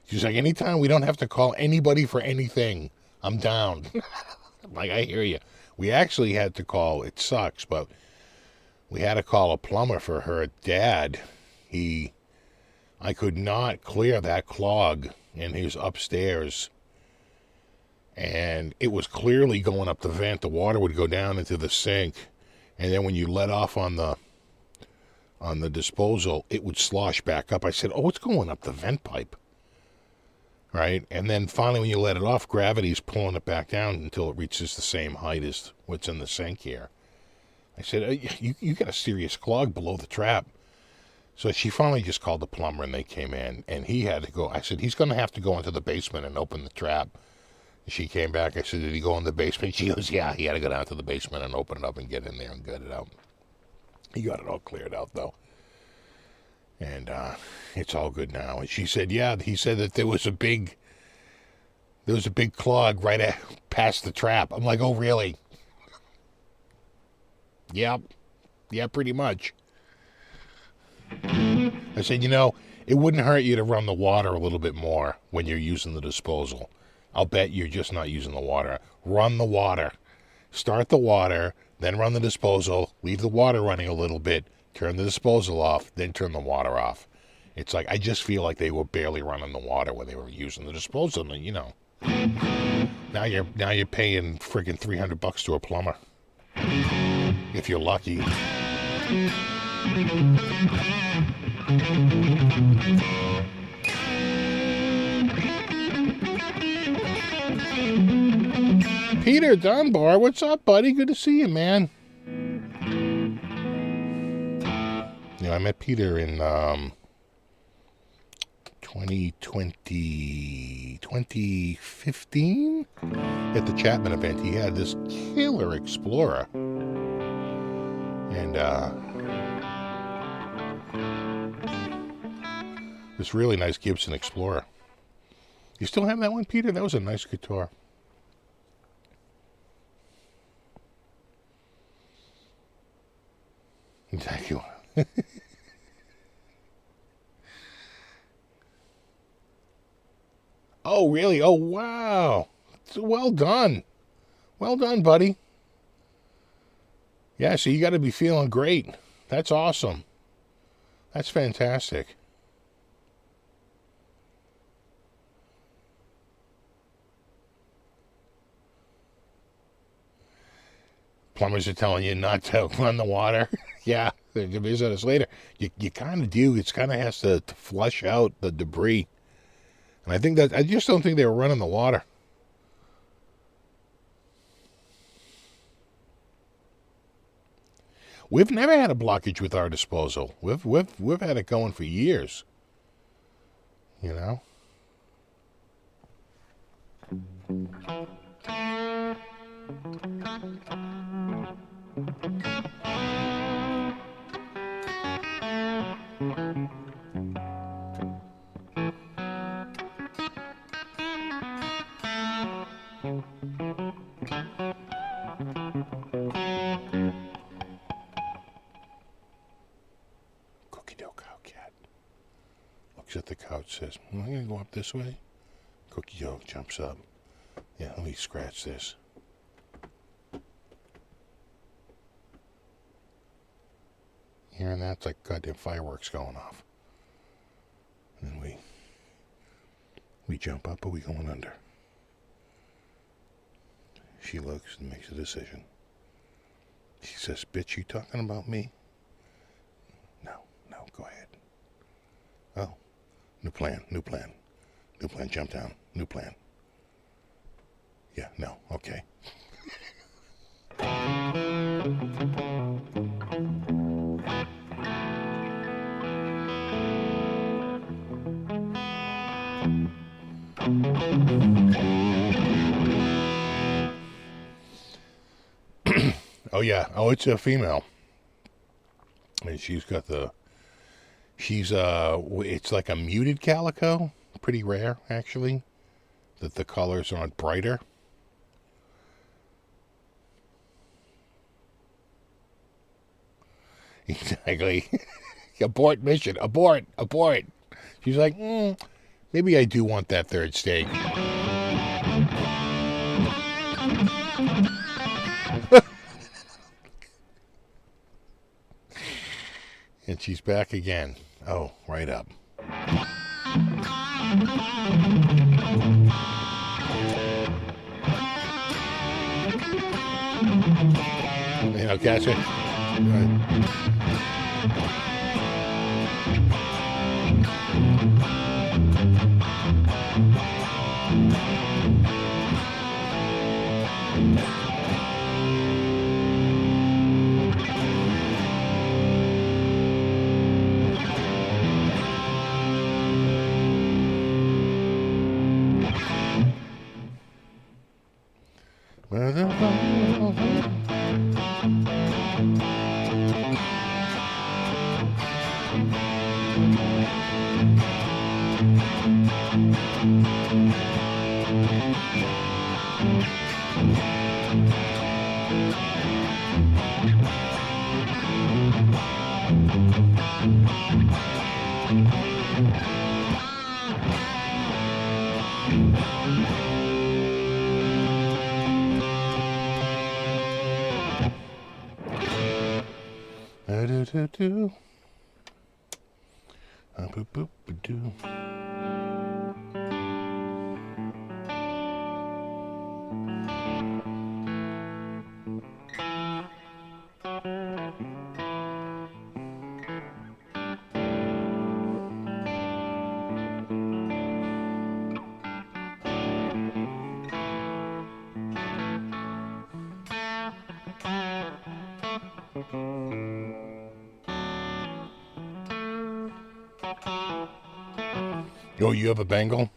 She's like, anytime we don't have to call anybody for anything, I'm down. Like, I hear you. We actually had to call, it sucks, but we had to call a plumber for her dad. I could not clear that clog in his upstairs. And it was clearly going up the vent. The water would go down into the sink. And then when you let off on the disposal, it would slosh back up. I said, oh, it's going up the vent pipe. Right? And then finally when you let it off, gravity's pulling it back down until it reaches the same height as what's in the sink here. I said, you got a serious clog below the trap. So she finally just called the plumber, and they came in, and he had to go. I said, he's going to have to go into the basement and open the trap. She came back. I said, did he go in the basement? She goes, yeah, he had to go down to the basement and open it up and get in there and get it out. He got it all cleared out, though. And it's all good now. And she said, yeah, he said that there was a big clog right past the trap. I'm like, oh, really? Yeah, pretty much. I said, it wouldn't hurt you to run the water a little bit more when you're using the disposal. I'll bet you're just not using the water. Run the water. Start the water, then run the disposal, leave the water running a little bit, turn the disposal off, then turn the water off. It's like, I just feel like they were barely running the water when they were using the disposal, you know. Now you're paying friggin' $300 to a plumber. If you're lucky. Peter Dunbar, what's up, buddy? Good to see you, man. You know, I met Peter in 2015 at the Chapman event. He had this killer Explorer. And this really nice Gibson Explorer. You still have that one, Peter? That was a nice guitar. Thank you. Oh, really? Oh, wow. Well done. Well done, buddy. Yeah, so you got to be feeling great. That's awesome. That's fantastic. Plumbers are telling you not to run the water. Yeah, they'll visit us later. You kind of do. It kind of has to flush out the debris. And I just don't think they were running the water. We've never had a blockage with our disposal. We've had it going for years. You know? Cookie dough cow cat looks at the couch, says, "I'm gonna go up this way." Cookie dough jumps up. Yeah, let me scratch this. Hearing that? It's like goddamn fireworks going off. And we jump up, or we going under? She looks and makes a decision. She says, "Bitch, you talking about me?" No, go ahead. Oh, new plan. Jump down. New plan. Yeah, no, okay. Oh yeah. Oh, it's a female. And it's like a muted calico. Pretty rare, actually. That the colors aren't brighter. Exactly. Abort mission. Abort. She's like, maybe I do want that third steak. And she's back again. Oh, right up. You know, catch it? Right. Boop, boop, ba-doo. Oh, you have a Bengal?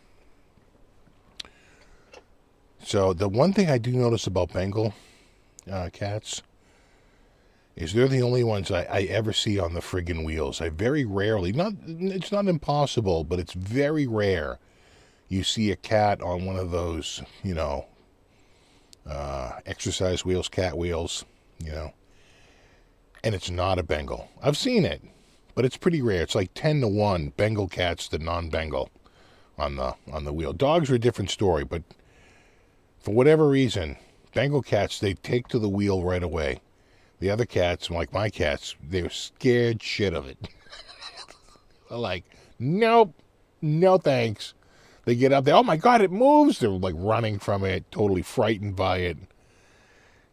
So the one thing I do notice about Bengal cats is they're the only ones I ever see on the friggin' wheels. I very rarely, it's not impossible, but it's very rare you see a cat on one of those, exercise wheels, cat wheels, and it's not a Bengal. I've seen it, but it's pretty rare. It's like 10-1 Bengal cats to non-Bengal on the wheel. Dogs are a different story, but for whatever reason, Bengal cats, they take to the wheel right away. The other cats, like my cats, they're scared shit of it. They're like, nope, no thanks. They get up there, oh my God, it moves. They're like running from it, totally frightened by it.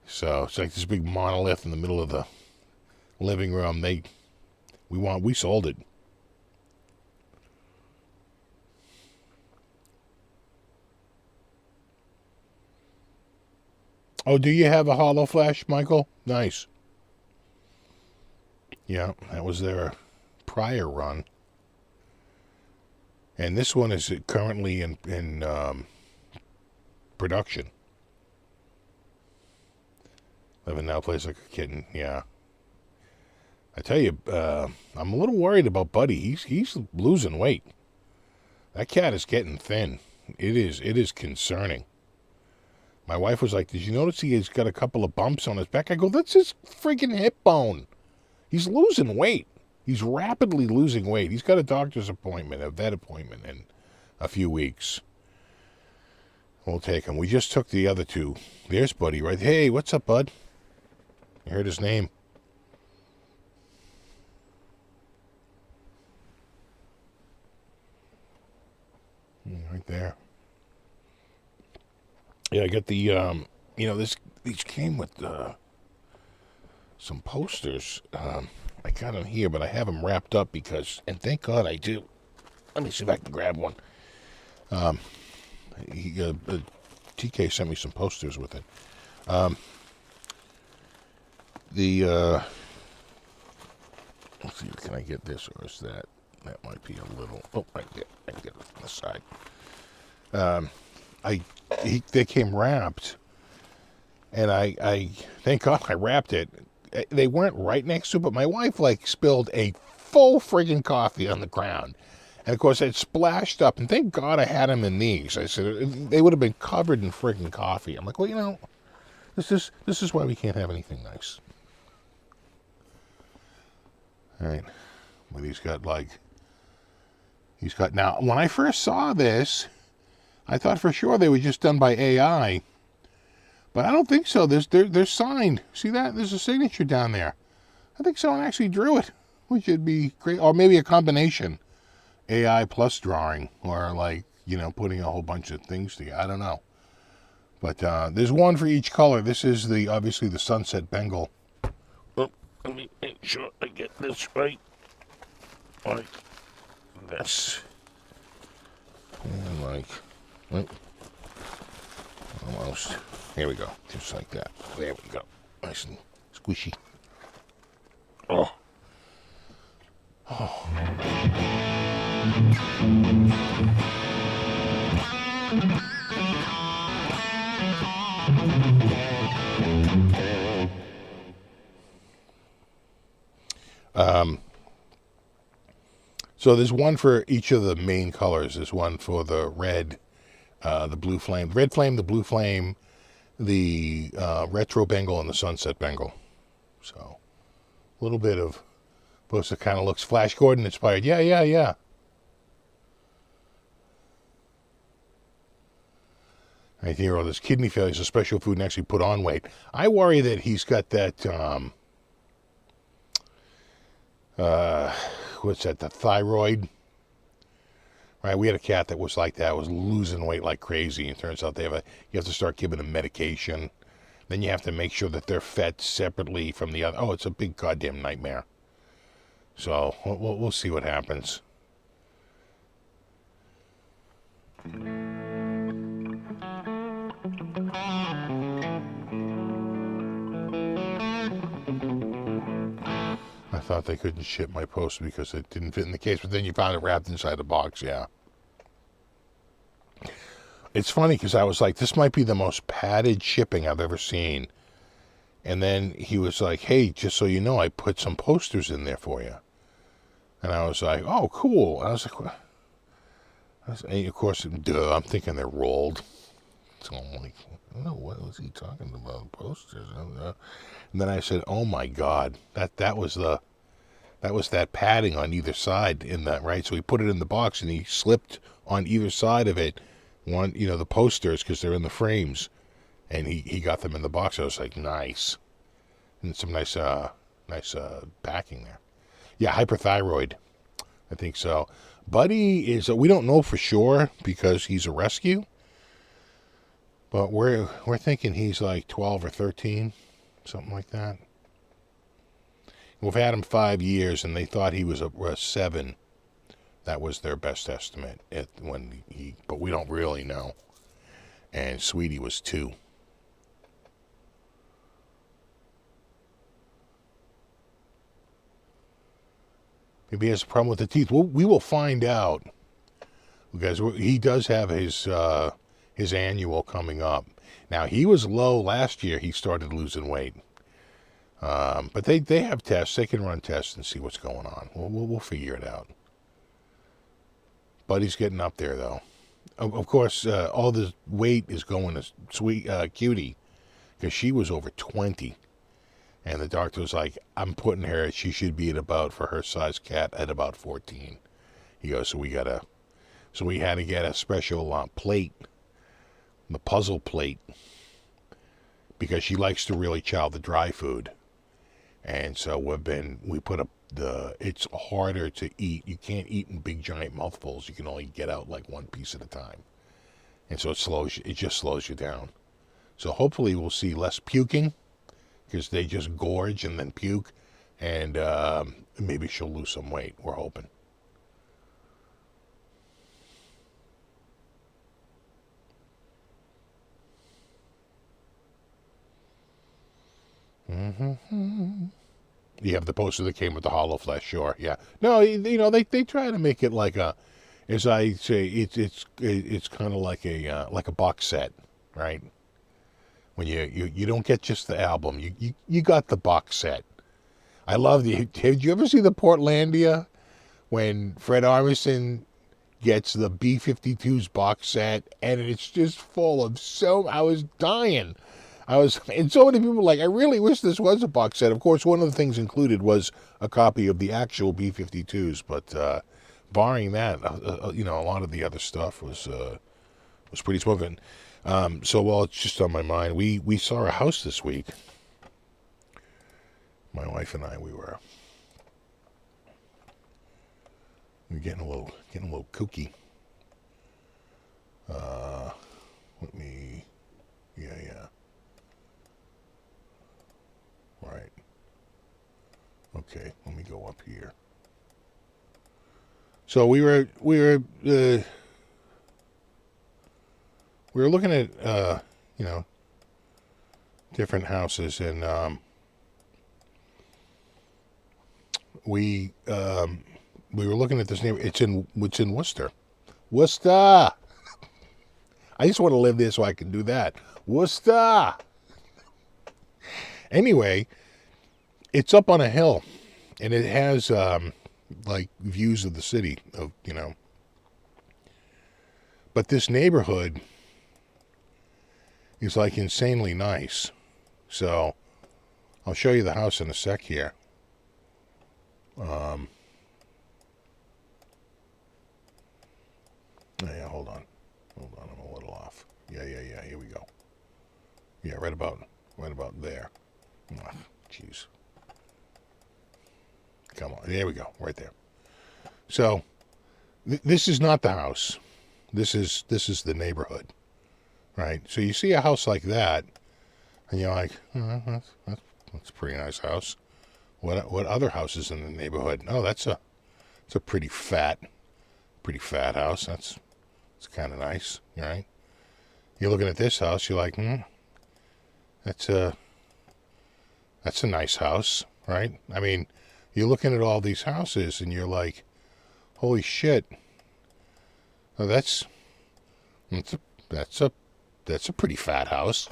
So it's like this big monolith in the middle of the living room. We sold it. Oh, do you have a hollow flash, Michael? Nice. Yeah, that was their prior run. And this one is currently in production. Living now plays like a kitten, yeah. I tell you, I'm a little worried about Buddy. He's losing weight. That cat is getting thin. It is concerning. My wife was like, did you notice he's got a couple of bumps on his back? I go, that's his freaking hip bone. He's losing weight. He's rapidly losing weight. He's got a doctor's appointment, a vet appointment in a few weeks. We'll take him. We just took the other two. There's Buddy, right? Hey, what's up, bud? You heard his name. Right there. Yeah, I got the, these came with some posters. I got them here, but I have them wrapped up because, and thank God I do. Let me see if I can grab one. TK sent me some posters with it. Let's see, can I get this or is that? That might be a little, right there. I can get it on the side. They came wrapped, and I thank God I wrapped it. They weren't right next to it, but my wife spilled a full friggin' coffee on the ground, and of course it splashed up. And thank God I had them in these. I said they would have been covered in friggin' coffee. I'm like, well, this is why we can't have anything nice. All right, well, he's got now. When I first saw this, I thought for sure they were just done by AI, but I don't think so. They're signed. See that? There's a signature down there. I think someone actually drew it, which would be great. Or maybe a combination, AI plus drawing, or putting a whole bunch of things together. I don't know. But there's one for each color. This is obviously the Sunset Bengal. Oh, let me make sure I get this right. Like this. And almost. Here we go. Just like that. There we go. Nice and squishy. Oh. So there's one for each of the main colors. There's one for the red, the blue flame, red flame, the blue flame, the retro Bengal, and the sunset Bengal. So a little bit of poster kind of looks Flash Gordon inspired. Yeah. Right here, all this kidney failure is a special food and actually put on weight. I worry that he's got that, what's that, the thyroid. Right, we had a cat that was like that, was losing weight like crazy. And it turns out you have to start giving them medication. Then you have to make sure that they're fed separately from the other. Oh, it's a big goddamn nightmare. So we'll see what happens. I thought they couldn't ship my poster because it didn't fit in the case, but then you found it wrapped inside a box, yeah. It's funny because I was like, this might be the most padded shipping I've ever seen. And then he was like, hey, just so you know, I put some posters in there for you. And I was like, oh, cool. And I was like, what? And of course, duh, I'm thinking they're rolled. So I'm like, I don't know, what was he talking about? Posters? And then I said, oh my God, that was that padding on either side in that, right? So he put it in the box and he slipped on either side of it, the posters, because they're in the frames, and he got them in the box. I was like, nice. And some nice packing there. Yeah, hyperthyroid. I think so. Buddy is, we don't know for sure because he's a rescue, but we're thinking he's like 12 or 13, something like that. We've had him 5 years, and they thought he was a 7. That was their best estimate but we don't really know. And Sweetie was 2. Maybe he has a problem with the teeth. We will find out, because he does have his annual coming up. Now, he was low last year. He started losing weight. But they have tests. They can run tests and see what's going on. We'll figure it out. Buddy's getting up there, though. Of course, all the weight is going to sweet Cutie, because she was over 20. And the doctor was like, I'm putting her, she should be for her size cat, at about 14. He goes, so we had to get a special plate, the puzzle plate, because she likes to really chow the dry food. And so we put up it's harder to eat. You can't eat in big giant mouthfuls. You can only get out like one piece at a time. And so it just slows you down. So hopefully we'll see less puking, because they just gorge and then puke, and maybe she'll lose some weight, we're hoping. Mm-hmm. You have the poster that came with the hollow flesh, sure, yeah. No, they try to make it like as I say, it's kind of like a box set, right? When you don't get just the album, you got the box set. I love did you ever see the Portlandia when Fred Armisen gets the B-52s box set, and it's just full of I was dying. And so many people were like, I really wish this was a box set. Of course, one of the things included was a copy of the actual B-52s, but barring that, a lot of the other stuff was pretty smooth. So while it's just on my mind, we saw a house this week. My wife and I, we were getting a little kooky. Yeah. Right. Okay, let me go up here. So we were looking at different houses, and we were looking at this neighborhood. It's in Worcester. Worcester. I just want to live there so I can do that. Worcester. Anyway, it's up on a hill, and it has like views of the city But this neighborhood is like insanely nice. So I'll show you the house in a sec here. Yeah, hold on, I'm a little off. Yeah, here we go. Yeah, right about there. Jeez. Come on, there we go, right there. So this is not the house. This is the neighborhood, right? So you see a house like that, and you're like, oh, that's a pretty nice house. What other houses in the neighborhood? Oh, it's a pretty fat house. It's kind of nice, right? You're looking at this house, you're like, that's a nice house, right? I mean, you're looking at all these houses and you're like, holy shit. Oh, that's a pretty fat house.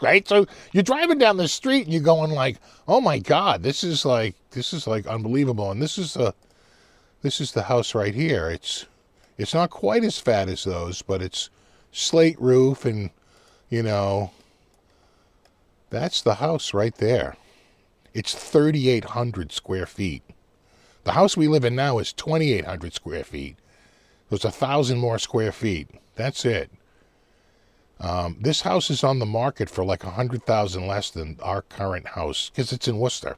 Right? So you're driving down the street and you're going like, oh my God, this is like unbelievable. And this is the house right here. It's not quite as fat as those, but it's slate roof, and that's the house right there. It's 3,800 square feet. The house we live in now is 2,800 square feet. So it's 1,000 more square feet. That's it. This house is on the market for like $100,000 less than our current house, because it's in Worcester,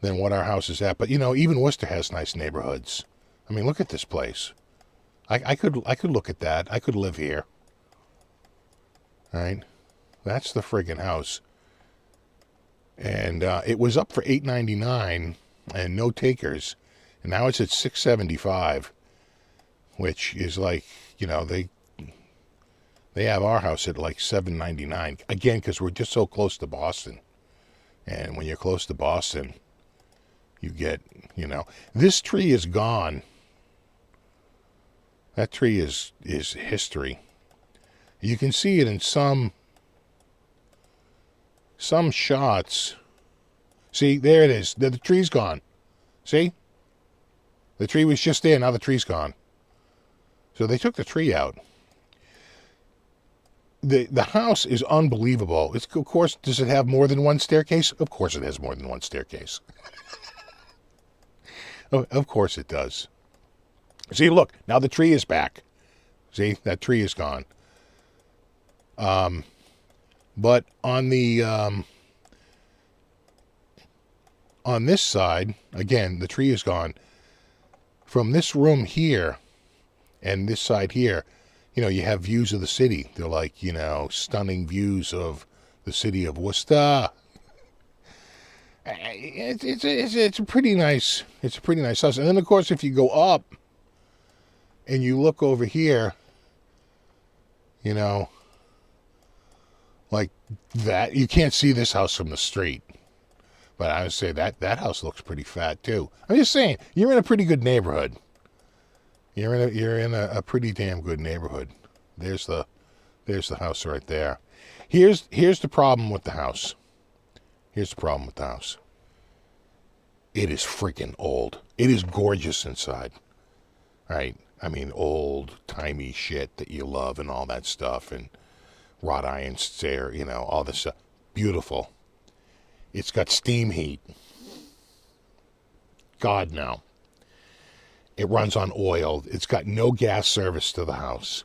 than what our house is at. But even Worcester has nice neighborhoods. I mean, look at this place. I could look at that. I could live here. Right? That's the friggin' house. And it was up for $899 and no takers, and now it's at $675, which is like, they have our house at like $799. Again, because we're just so close to Boston. And when you're close to Boston, you get, this tree is gone. That tree is history. You can see it in some shots. See, there it is. The tree's gone. See? The tree was just there. Now the tree's gone. So they took the tree out. The house is unbelievable. Of course, does it have more than one staircase? Of course it has more than one staircase. Of course it does. See, look, now the tree is back. See, that tree is gone. But on the on this side, again, the tree is gone. From this room here and this side here, you have views of the city. They're like, stunning views of the city of Worcester. It's a pretty nice house. And then, of course, if you go up and you look over here, like that, you can't see this house from the street. But I would say that house looks pretty fat too. I'm just saying, you're in a pretty good neighborhood. You're in a pretty damn good neighborhood. There's the house right there. Here's the problem with the house. It is freaking old. It is gorgeous inside. Right? I mean, old timey shit that you love and all that stuff, and wrought iron stair, all this stuff. Beautiful. It's got steam heat. God, no. It runs on oil. It's got no gas service to the house.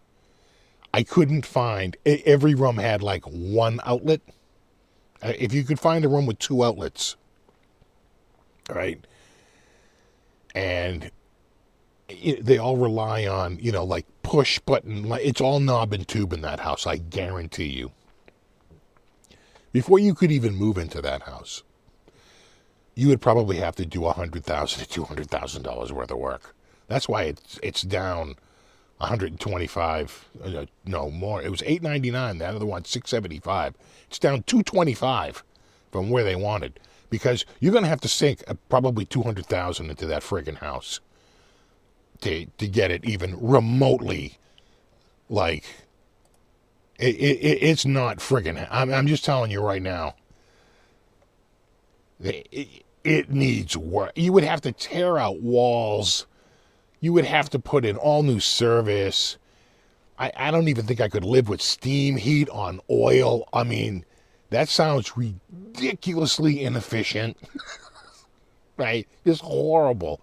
I couldn't find, every room had like one outlet. If you could find a room with two outlets, right? And they all rely on, like push button. It's all knob and tube in that house, I guarantee you. Before you could even move into that house, you would probably have to do $100,000 to $200,000 worth of work. That's why it's down 125. No more. It was $899. The other one $675. It's down $225 from where they wanted, because you're going to have to sink probably $200,000 into that friggin' house to get it even remotely like. It's not friggin'. I'm just telling you right now. It needs work. You would have to tear out walls. You would have to put in all new service. I don't even think I could live with steam heat on oil. I mean, that sounds ridiculously inefficient. Right? It's horrible.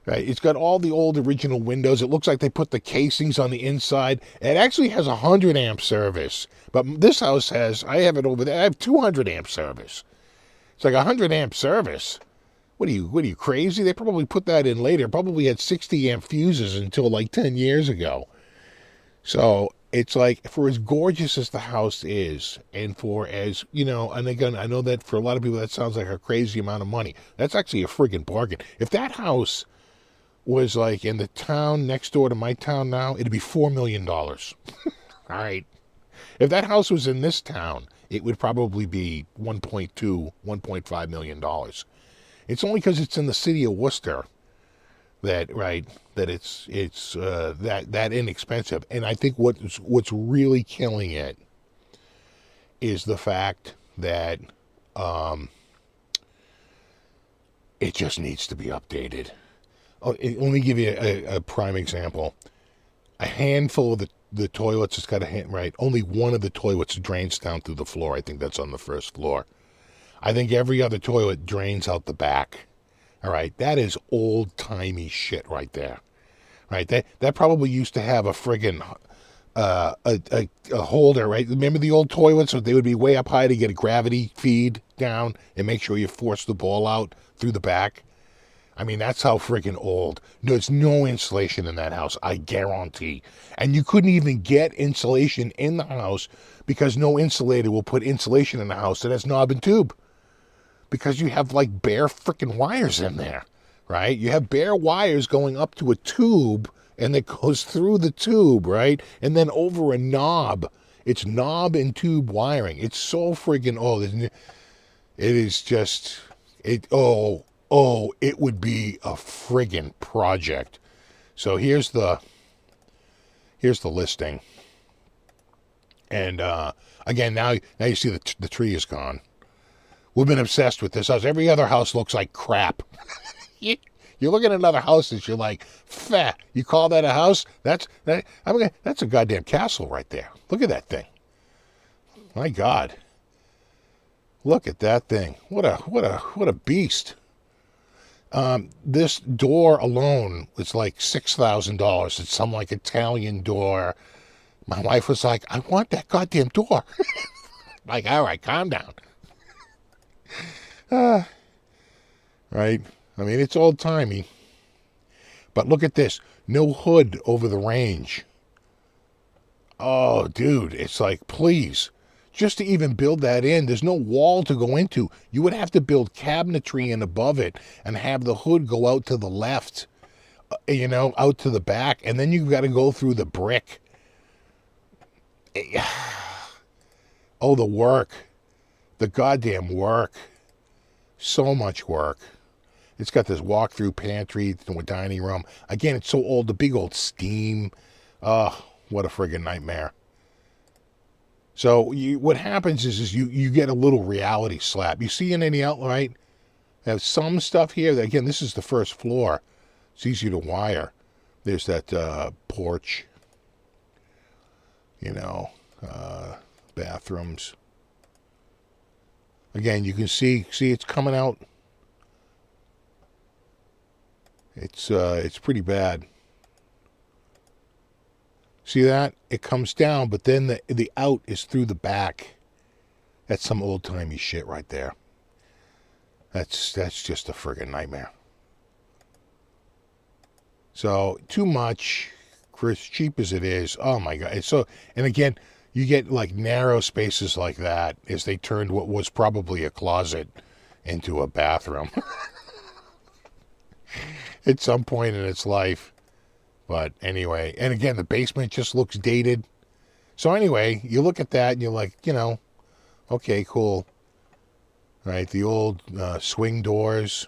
Right? It's got all the old original windows. It looks like they put the casings on the inside. It actually has 100 amp service. But this house has, I have it over there, I have 200 amp service. It's like 100 amp service. What are you crazy? They probably put that in later. Probably had 60 amp fuses until like 10 years ago. So it's like, for as gorgeous as the house is, and for as, you know, and again, I know that for a lot of people that sounds like a crazy amount of money. That's actually a friggin' bargain. If that house was like in the town next door to my town now, it'd be $4 million. All right. If that house was in this town, it would probably be $1.5 million. It's only because it's in the city of Worcester that, right, that it's that inexpensive. And I think what's really killing it is the fact that it just needs to be updated. Oh, let me give you a prime example. A handful of the toilets, it's got a hand, right? Only one of the toilets drains down through the floor. I think that's on the first floor. I think every other toilet drains out the back. All right, that is old-timey shit right there. Right, that probably used to have a friggin' a holder, right? Remember the old toilets? So they would be way up high to get a gravity feed down and make sure you force the ball out through the back. I mean, that's how friggin' old. There's no insulation in that house, I guarantee. And you couldn't even get insulation in the house because no insulator will put insulation in the house that has knob and tube. Because you have like bare frickin' wires in there, right? You have bare wires going up to a tube and it goes through the tube, right? And then over a knob. It's knob and tube wiring. It's so friggin' old. It is just, it would be a friggin' project. So here's the listing. And again, now you see the tree is gone. We've been obsessed with this house. Every other house looks like crap. You're looking at other houses, you're like, feh, you call that a house? That's a goddamn castle right there. Look at that thing. My God. Look at that thing. What a beast. This door alone is like $6,000. It's some like Italian door. My wife was like, I want that goddamn door. Like, all right, calm down. Right? I mean, it's old-timey. But look at this. No hood over the range. Oh, dude, it's like, please. Just to even build that in, there's no wall to go into. You would have to build cabinetry in above it and have the hood go out to the left, out to the back. And then you've got to go through the brick. Oh, the work. The goddamn work. So much work. It's got this walk-through pantry, dining room. Again, it's so old. The big old steam. Oh, what a friggin' nightmare. So what happens is you get a little reality slap. You see in any outline, have some stuff here. That, again, this is the first floor. It's easy to wire. There's that porch. Bathrooms. Again, you can see it's coming out. It's pretty bad. See that? It comes down, but then the out is through the back. That's some old-timey shit right there. That's just a friggin' nightmare. So, too much for as cheap as it is. Oh my God. And again, you get like narrow spaces like that as they turned what was probably a closet into a bathroom. At some point in its life. But anyway, and again, the basement just looks dated. So anyway, you look at that and you're like, okay, cool. Right, the old swing doors.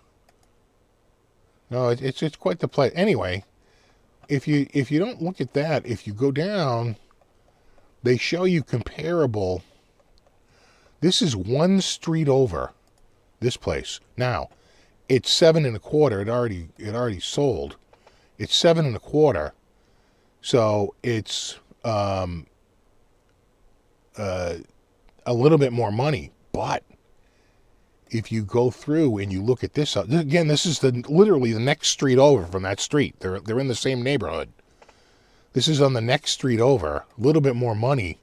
No, it's quite the place. Anyway, if you don't look at that, if you go down, they show you comparable. This is one street over, this place. Now, it's 7 1/4. It already sold. It's 7 1/4. So it's a little bit more money. But if you go through and you look at this, again, this is literally the next street over from that street. They're in the same neighborhood. This is on the next street over. A little bit more money,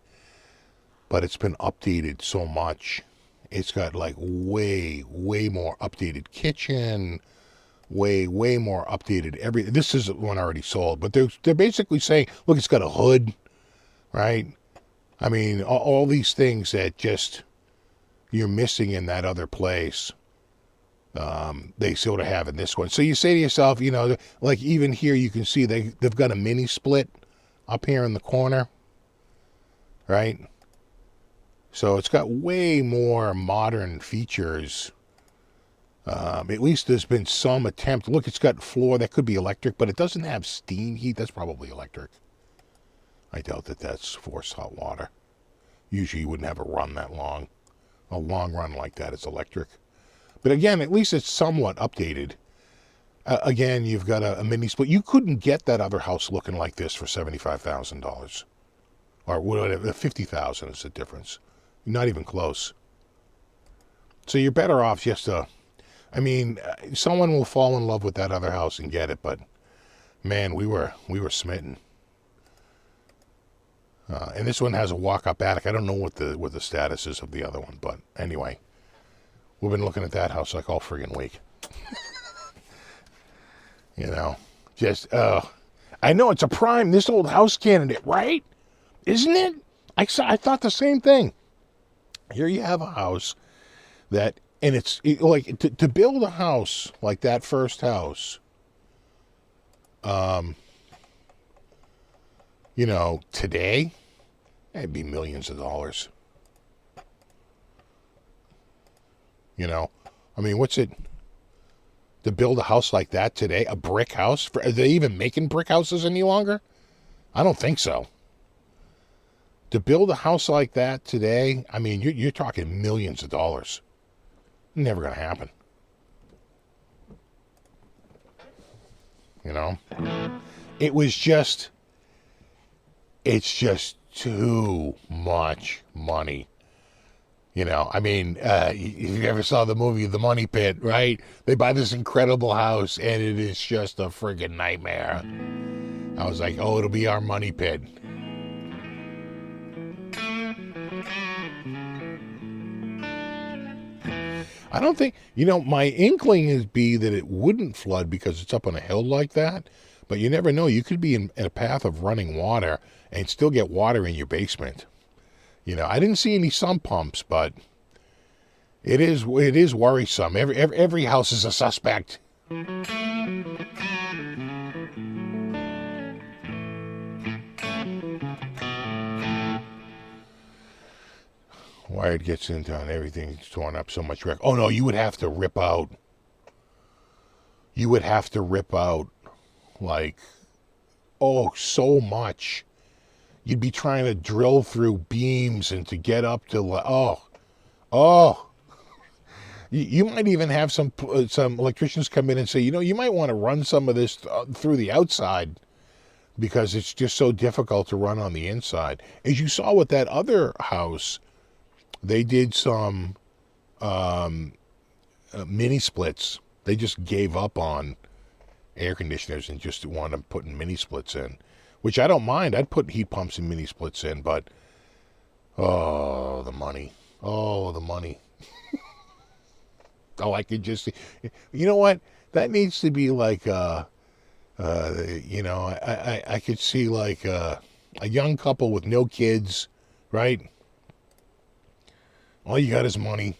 but it's been updated so much. It's got like way more updated kitchen, way more updated everything. This is one already sold, but they're basically saying, look, it's got a hood, right? I mean, all these things that just you're missing in that other place. They sort of have in this one. So you say to yourself, you know, like even here you can see they've got a mini split up here in the corner, right? So it's got way more modern features. At least there's been some attempt. Look, it's got floor that could be electric, but it doesn't have steam heat. That's probably electric. I doubt that that's forced hot water. Usually you wouldn't have a run that long. A long run like that is electric. But again, at least it's somewhat updated. Again, you've got a mini split. You couldn't get that other house looking like this for $75,000. Or whatever, $50,000 is the difference. Not even close. So you're better off just I mean, someone will fall in love with that other house and get it, but man, we were smitten. And this one has a walk-up attic. I don't know what the status is of the other one, but anyway, we've been looking at that house like all friggin' week. You know, just I know it's a prime this old house candidate, right? Isn't it? I thought the same thing. Here you have a house that, and it's like to build a house like that first house. You know, today, it'd be millions of dollars. You know, I mean, what's it to build a house like that today? A brick house? Are they even making brick houses any longer? I don't think so. To build a house like that today, I mean, you're talking millions of dollars. Never going to happen. You know? It's just too much money. You know, I mean, if you ever saw the movie The Money Pit, right? They buy this incredible house, and it is just a friggin' nightmare. I was like, oh, it'll be our money pit. I don't think, you know, my inkling is that it wouldn't flood because it's up on a hill like that. But you never know. You could be in a path of running water and still get water in your basement. You know, I didn't see any sump pumps, but it is worrisome. Every house is a suspect. Wired gets into and everything's torn up, so much wreck. Oh no, you would have to rip out like, oh, so much. You'd be trying to drill through beams and to get up to, you might even have some electricians come in and say, you know, you might want to run some of this through the outside because it's just so difficult to run on the inside. As you saw with that other house, they did some mini splits. They just gave up on air conditioners and just wanted to put mini splits in, which I don't mind. I'd put heat pumps and mini splits in, but oh, the money. Oh, I could just see. You know what? That needs to be like, you know, I could see like a young couple with no kids, right? All you got is money,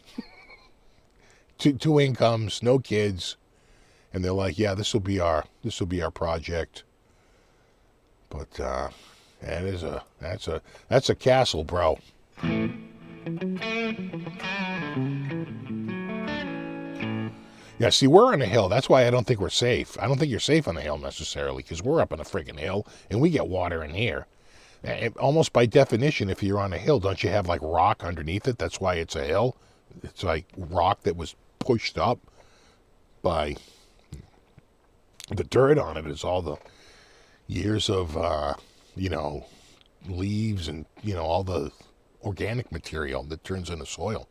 two incomes, no kids, and they're like, yeah, this will be our project. But that's a castle, bro. Yeah, see, we're on a hill. That's why I don't think we're safe. I don't think you're safe on the hill necessarily, because we're up on a freaking hill and we get water in here. Almost by definition, if you're on a hill, don't you have like rock underneath it? That's why it's a hill. It's like rock that was pushed up by the dirt on it is all the years of, you know, leaves and, you know, all the organic material that turns into soil.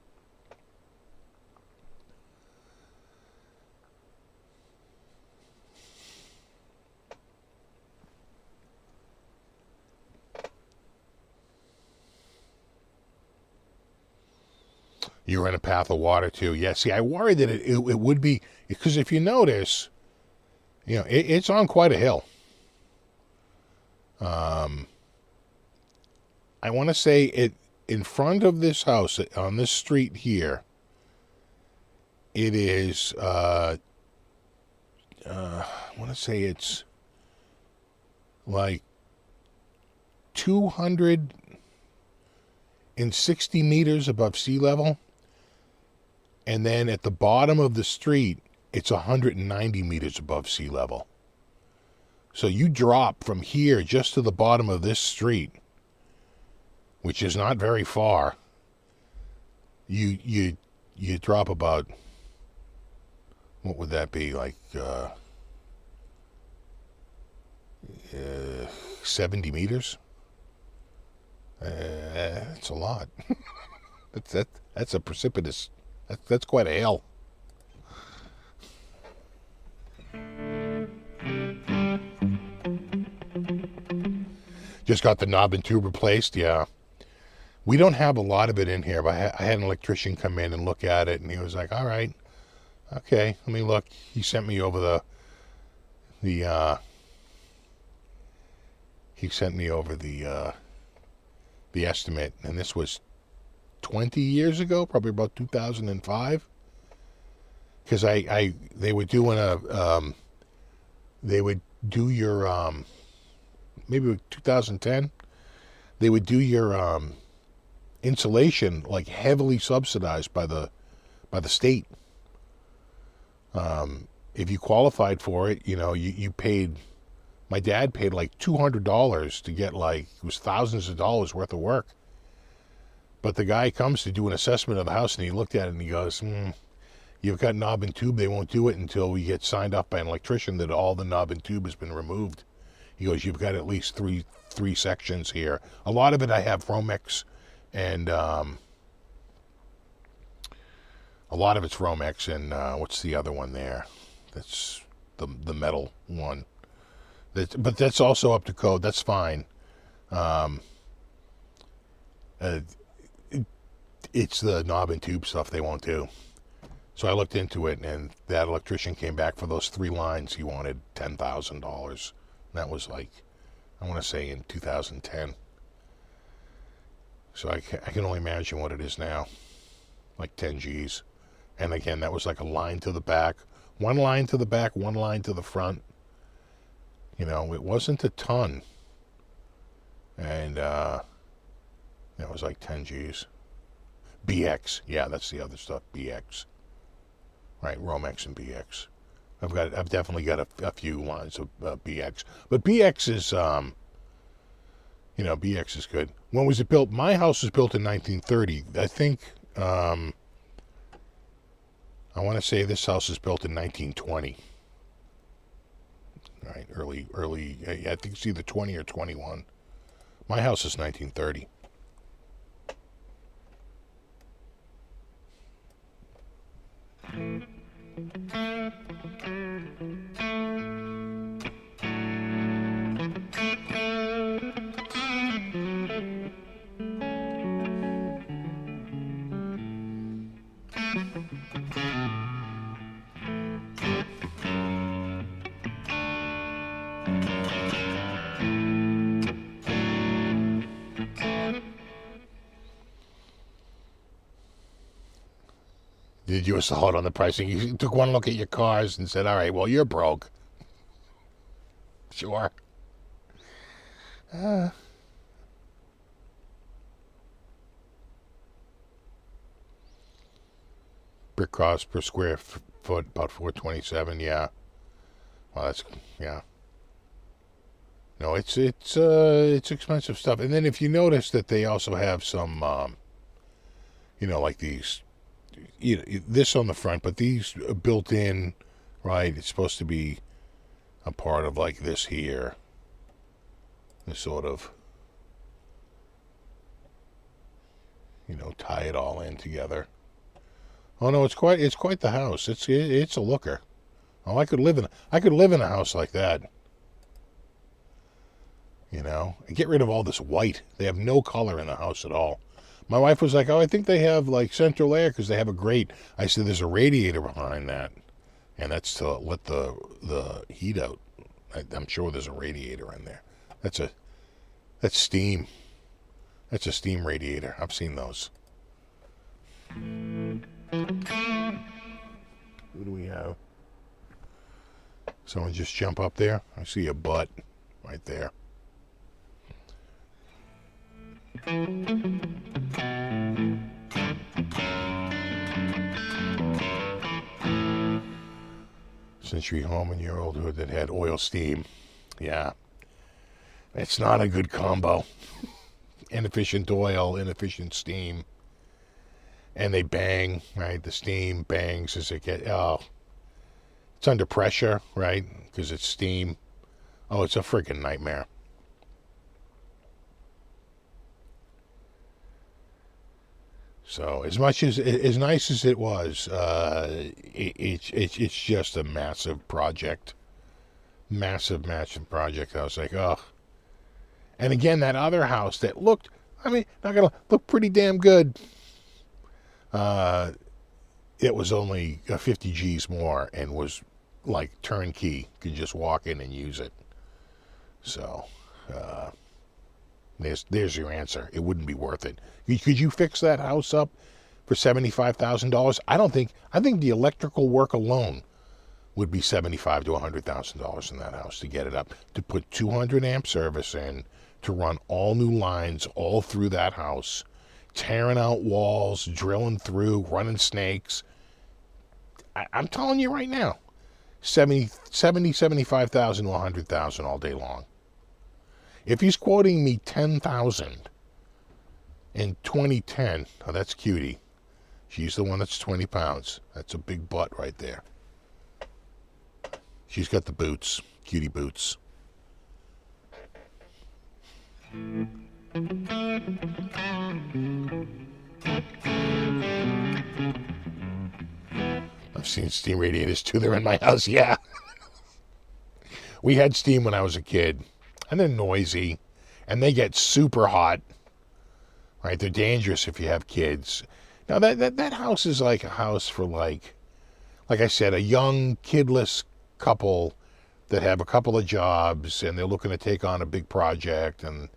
You're in a path of water too. Yeah, see, I worried that it would be, because if you notice, it's on quite a hill. I want to say it in front of this house on this street here. It is. I want to say it's like 260 meters above sea level. And then at the bottom of the street, it's 190 meters above sea level. So you drop from here just to the bottom of this street, which is not very far. You drop about, what would that be, like 70 meters? That's a lot. That's a precipitous. That's quite a hill. Just got the knob and tube replaced. Yeah, we don't have a lot of it in here, but I had an electrician come in and look at it, and he was like, "All right, okay, let me look." He sent me over the estimate, and this was 20 years ago, probably about 2005, because they were doing they would do your maybe 2010, they would do your insulation like heavily subsidized by the state. If you qualified for it, you paid. My dad paid like $200 to get, like, it was thousands of dollars worth of work. But the guy comes to do an assessment of the house, and he looked at it and he goes, "You've got knob and tube. They won't do it until we get signed off by an electrician that all the knob and tube has been removed." He goes, "You've got at least three sections here. A lot of it I have Romex, and a lot of it's Romex, and what's the other one there? That's the metal one. But that's also up to code. That's fine. It's the knob and tube stuff they won't do." So I looked into it, and that electrician came back for those 3 lines. He wanted $10,000. That was like, I want to say in 2010. So I can only imagine what it is now. Like 10 G's. And again, that was like a line to the back. 1 line to the back, 1 line to the front. It wasn't a ton. And that was like 10 G's. BX. Yeah, that's the other stuff. BX. Right, Romex and BX. I've definitely got a few lines of BX. But BX is, BX is good. When was it built? My house was built in 1930. I think, I want to say this house was built in 1920. Right, early, I think it's either 20 or 21. My house is 1930. Did you assault on the pricing? You took one look at your cars and said, "All right, well, you're broke." Sure. Brick cost per square foot about $427. Yeah. Well, that's, yeah. No, it's expensive stuff. And then if you notice that they also have some, like these. This on the front, but these are built in, right? It's supposed to be a part of like this here. This sort of, tie it all in together. Oh no, it's quite the house. It's a looker. Oh, I could live in a house like that. And get rid of all this white. They have no color in the house at all. My wife was like, "Oh, I think they have like central air because they have a grate." I said, "There's a radiator behind that, and that's to let the heat out. I'm sure there's a radiator in there. That's steam. That's a steam radiator. I've seen those." Who do we have? Someone just jump up there. I see a butt right there. Century home in your old hood that had oil steam. Yeah. It's not a good combo. Inefficient oil, inefficient steam. And they bang, right? The steam bangs as it gets, it's under pressure, right? Because it's steam. Oh, it's a freaking nightmare. So as much as nice as it was, it's just a massive project. Massive project. I was like, oh. And again, that other house that looked, not gonna look pretty damn good. It was only 50 G's more and was like turnkey. Could just walk in and use it. So, there's your answer. It wouldn't be worth it. Could you fix that house up for $75,000? I think the electrical work alone would be $75,000 to $100,000 in that house to get it up. To put 200 amp service in, to run all new lines all through that house, tearing out walls, drilling through, running snakes. I'm telling you right now, 75,000 to 100,000 all day long. If he's quoting me 10,000 in 2010, oh, that's Cutie. She's the one that's 20 pounds. That's a big butt right there. She's got the boots, Cutie boots. I've seen steam radiators too. They're in my house, yeah. We had steam when I was a kid, and they're noisy, and they get super hot. Right? They're dangerous if you have kids. Now that house is like a house for like I said, a young kidless couple that have a couple of jobs and they're looking to take on a big project and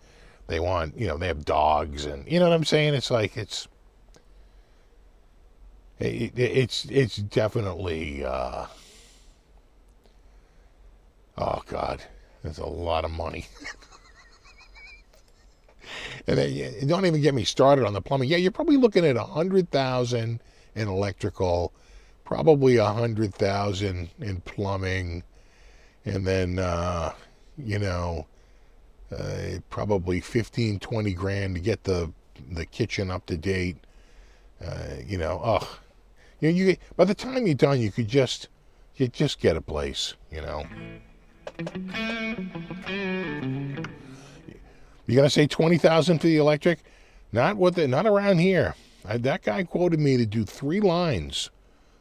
they want, they have dogs and you know what I'm saying? It's like it's definitely oh God, there's a lot of money. And then, don't even get me started on the plumbing. Yeah, you're probably looking at $100,000 in electrical, probably $100,000 in plumbing, and then probably 15, 20 grand to get the kitchen up to date. By the time you're done, you just get a place. You gonna say 20,000 for the electric? Not around here. That guy quoted me to do 3 lines.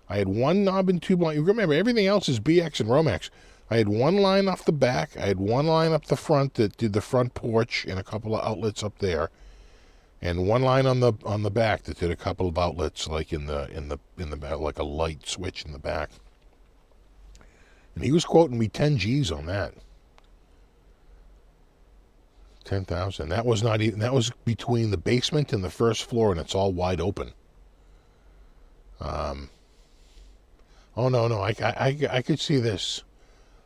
I had 1 knob and 2 lines. Remember, everything else is BX and Romex. I had 1 line off the back. I had 1 line up the front that did the front porch and a couple of outlets up there, and 1 line on the back that did a couple of outlets, like in the back, like a light switch in the back. And he was quoting me 10 G's on that. 10,000. That was not even. That was between the basement and the first floor, and it's all wide open. Oh no! I could see this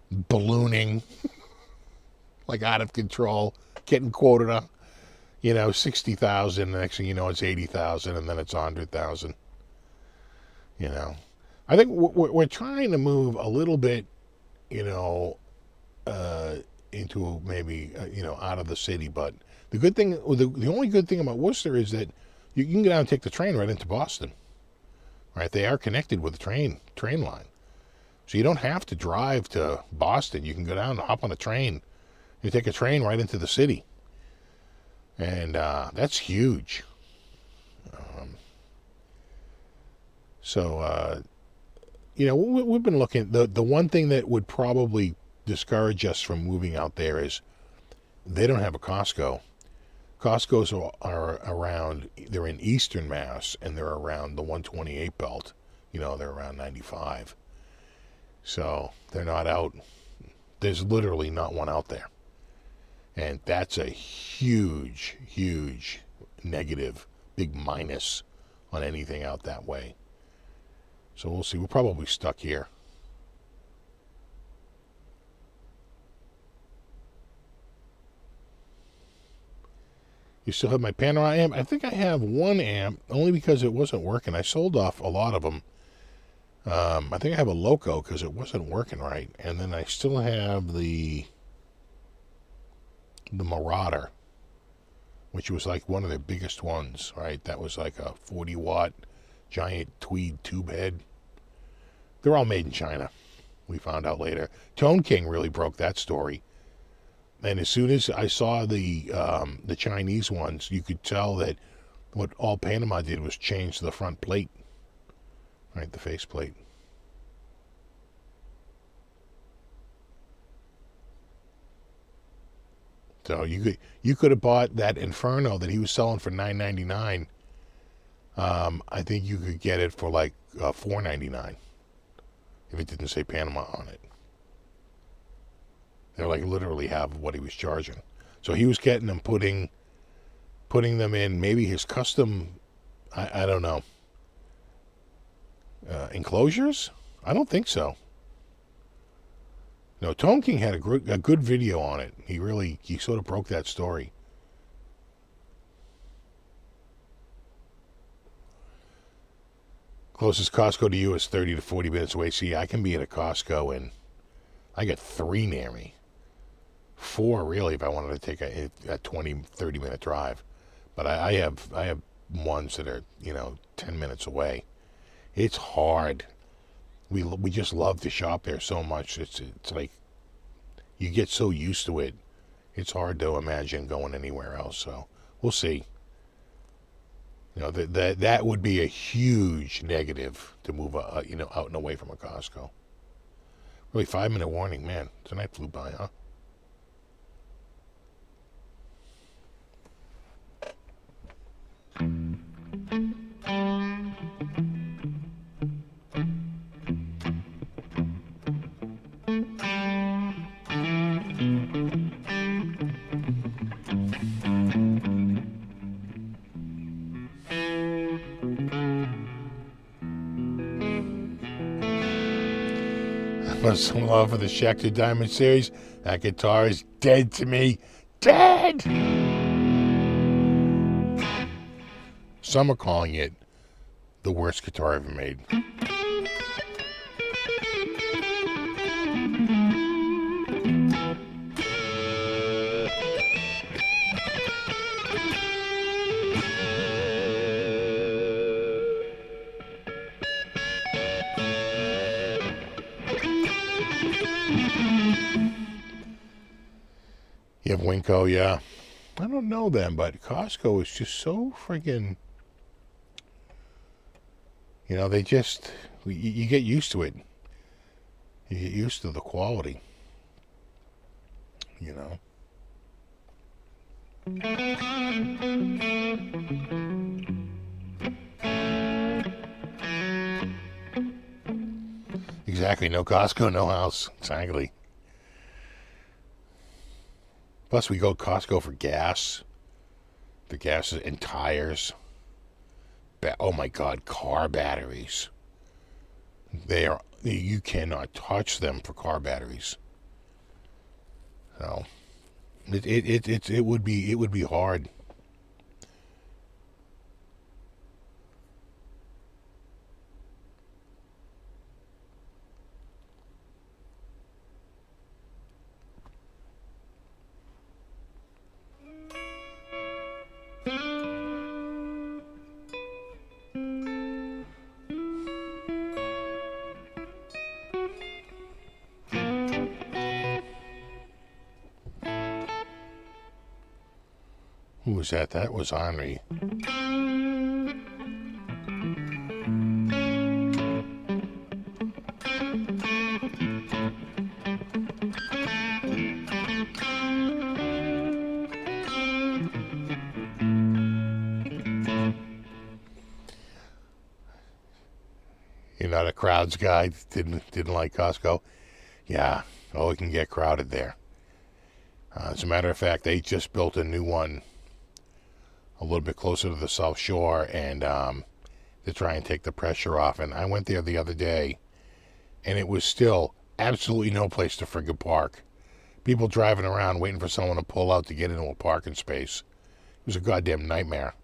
ballooning, like out of control, getting quoted on, 60,000. The next thing you know, it's 80,000, and then it's 100,000. I think we're trying to move a little bit, into maybe out of the city, but the only good thing about Worcester is that you can go down and take the train right into Boston. Right, they are connected with the train line, so you don't have to drive to Boston. You can go down and hop on a train. You take a train right into the city, and that's huge. We've been looking. The one thing that would probably discourage us from moving out there is they don't have a Costco. Costco's are around, they're in eastern Mass, and they're around the 128 belt. You know, they're around 95. So they're not out. There's literally not one out there. And that's a huge, huge negative, big minus on anything out that way. So we'll see. We're probably stuck here. You still have my Panorama amp? I think I have one amp, only because it wasn't working. I sold off a lot of them. I think I have a Loco because it wasn't working right. And then I still have the Marauder, which was like one of the biggest ones, right? That was like a 40-watt giant tweed tube head. They're all made in China, we found out later. Tone King really broke that story. And as soon as I saw the Chinese ones, you could tell that what all Panama did was change the front plate, right, the face plate. So you could have bought that Inferno that he was selling for $9.99. I think you could get it for like $4.99 if it didn't say Panama on it. They're like literally half of what he was charging. So he was getting them, putting them in maybe his custom, I don't know, enclosures? I don't think so. No, Tone King had a good video on it. He sort of broke that story. Closest Costco to you is 30 to 40 minutes away. See, I can be at a Costco and I got 3 near me. 4 really if I wanted to take a 20, 30 minute drive. But I have ones that are, 10 minutes away. It's hard. We just love to shop there so much. It's like you get so used to it. It's hard to imagine going anywhere else. So we'll see. That would be a huge negative to move out and away from a Costco. Really, 5-minute warning, man. Tonight flew by, huh? Some love for the Schecter Diamond Series. That guitar is dead to me. Dead! Some are calling it the worst guitar ever made. You have Winco, yeah. I don't know them, but Costco is just so friggin', they just, you get used to it. You get used to the quality, Exactly, no Costco, no house, exactly. Plus, we go to Costco for gas. The gas and tires. Oh my God, car batteries. You cannot touch them for car batteries. So, it would be hard. Who was that? That was Henri. not a crowds guy. Didn't like Costco. Yeah, oh, it can get crowded there. As a matter of fact, they just built a new one a little bit closer to the South Shore, and to try and take the pressure off. And I went there the other day, and it was still absolutely no place to friggin' park. People driving around waiting for someone to pull out to get into a parking space. It was a goddamn nightmare.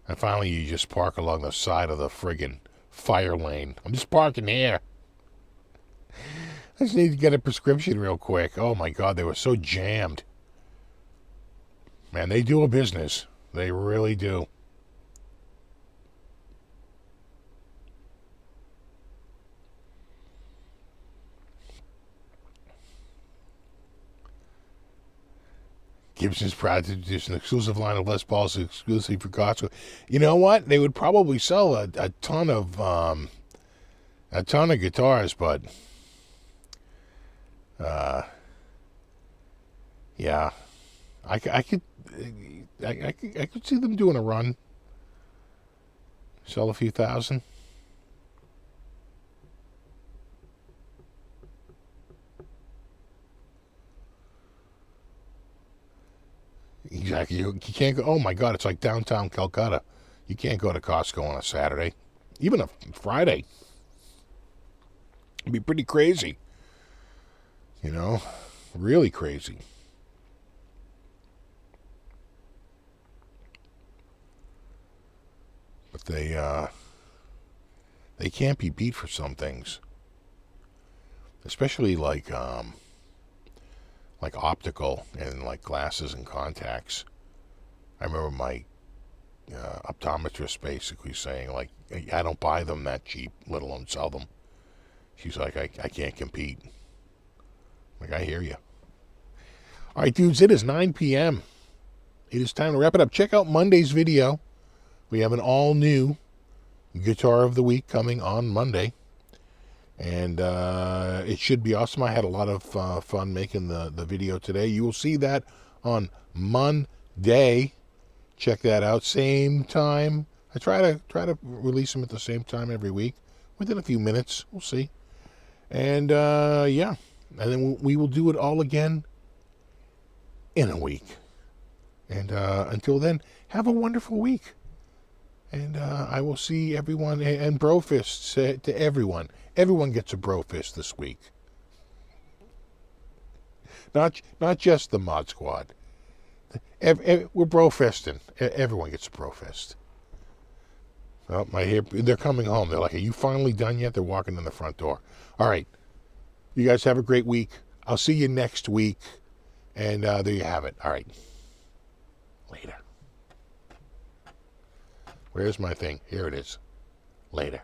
And finally, you just park along the side of the friggin' fire lane. I'm just parking here. I just need to get a prescription real quick. Oh my God, they were so jammed. Man, they do a business. They really do. Gibson's proud to introduce an exclusive line of Les Pauls exclusively for Costco. You know what? They would probably sell a ton of guitars, but yeah, I could see them doing a run, sell a few thousand. Exactly. You can't go. Oh my God, it's like downtown Calcutta. You can't go to Costco on a Saturday, even a Friday. It'd be pretty crazy. You know, really crazy. But they can't be beat for some things, especially like optical and like glasses and contacts. I remember my optometrist basically saying, like, I don't buy them that cheap, let alone sell them. She's like, I can't compete. Like, I hear you. All right, dudes, it is 9 p.m. It is time to wrap it up. Check out Monday's video. We have an all-new Guitar of the Week coming on Monday. And it should be awesome. I had a lot of fun making the video today. You will see that on Monday. Check that out. Same time. I try to release them at the same time every week. Within a few minutes. We'll see. And yeah. And then we will do it all again in a week. And until then, have a wonderful week. And I will see everyone, and bro fists to everyone. Everyone gets a bro fist this week. Not just the mod squad. We're bro fisting. Everyone gets a bro fist. Well, they're coming home. They're like, are you finally done yet? They're walking in the front door. All right. You guys have a great week. I'll see you next week. And there you have it. All right. Later. Where's my thing? Here it is. Later.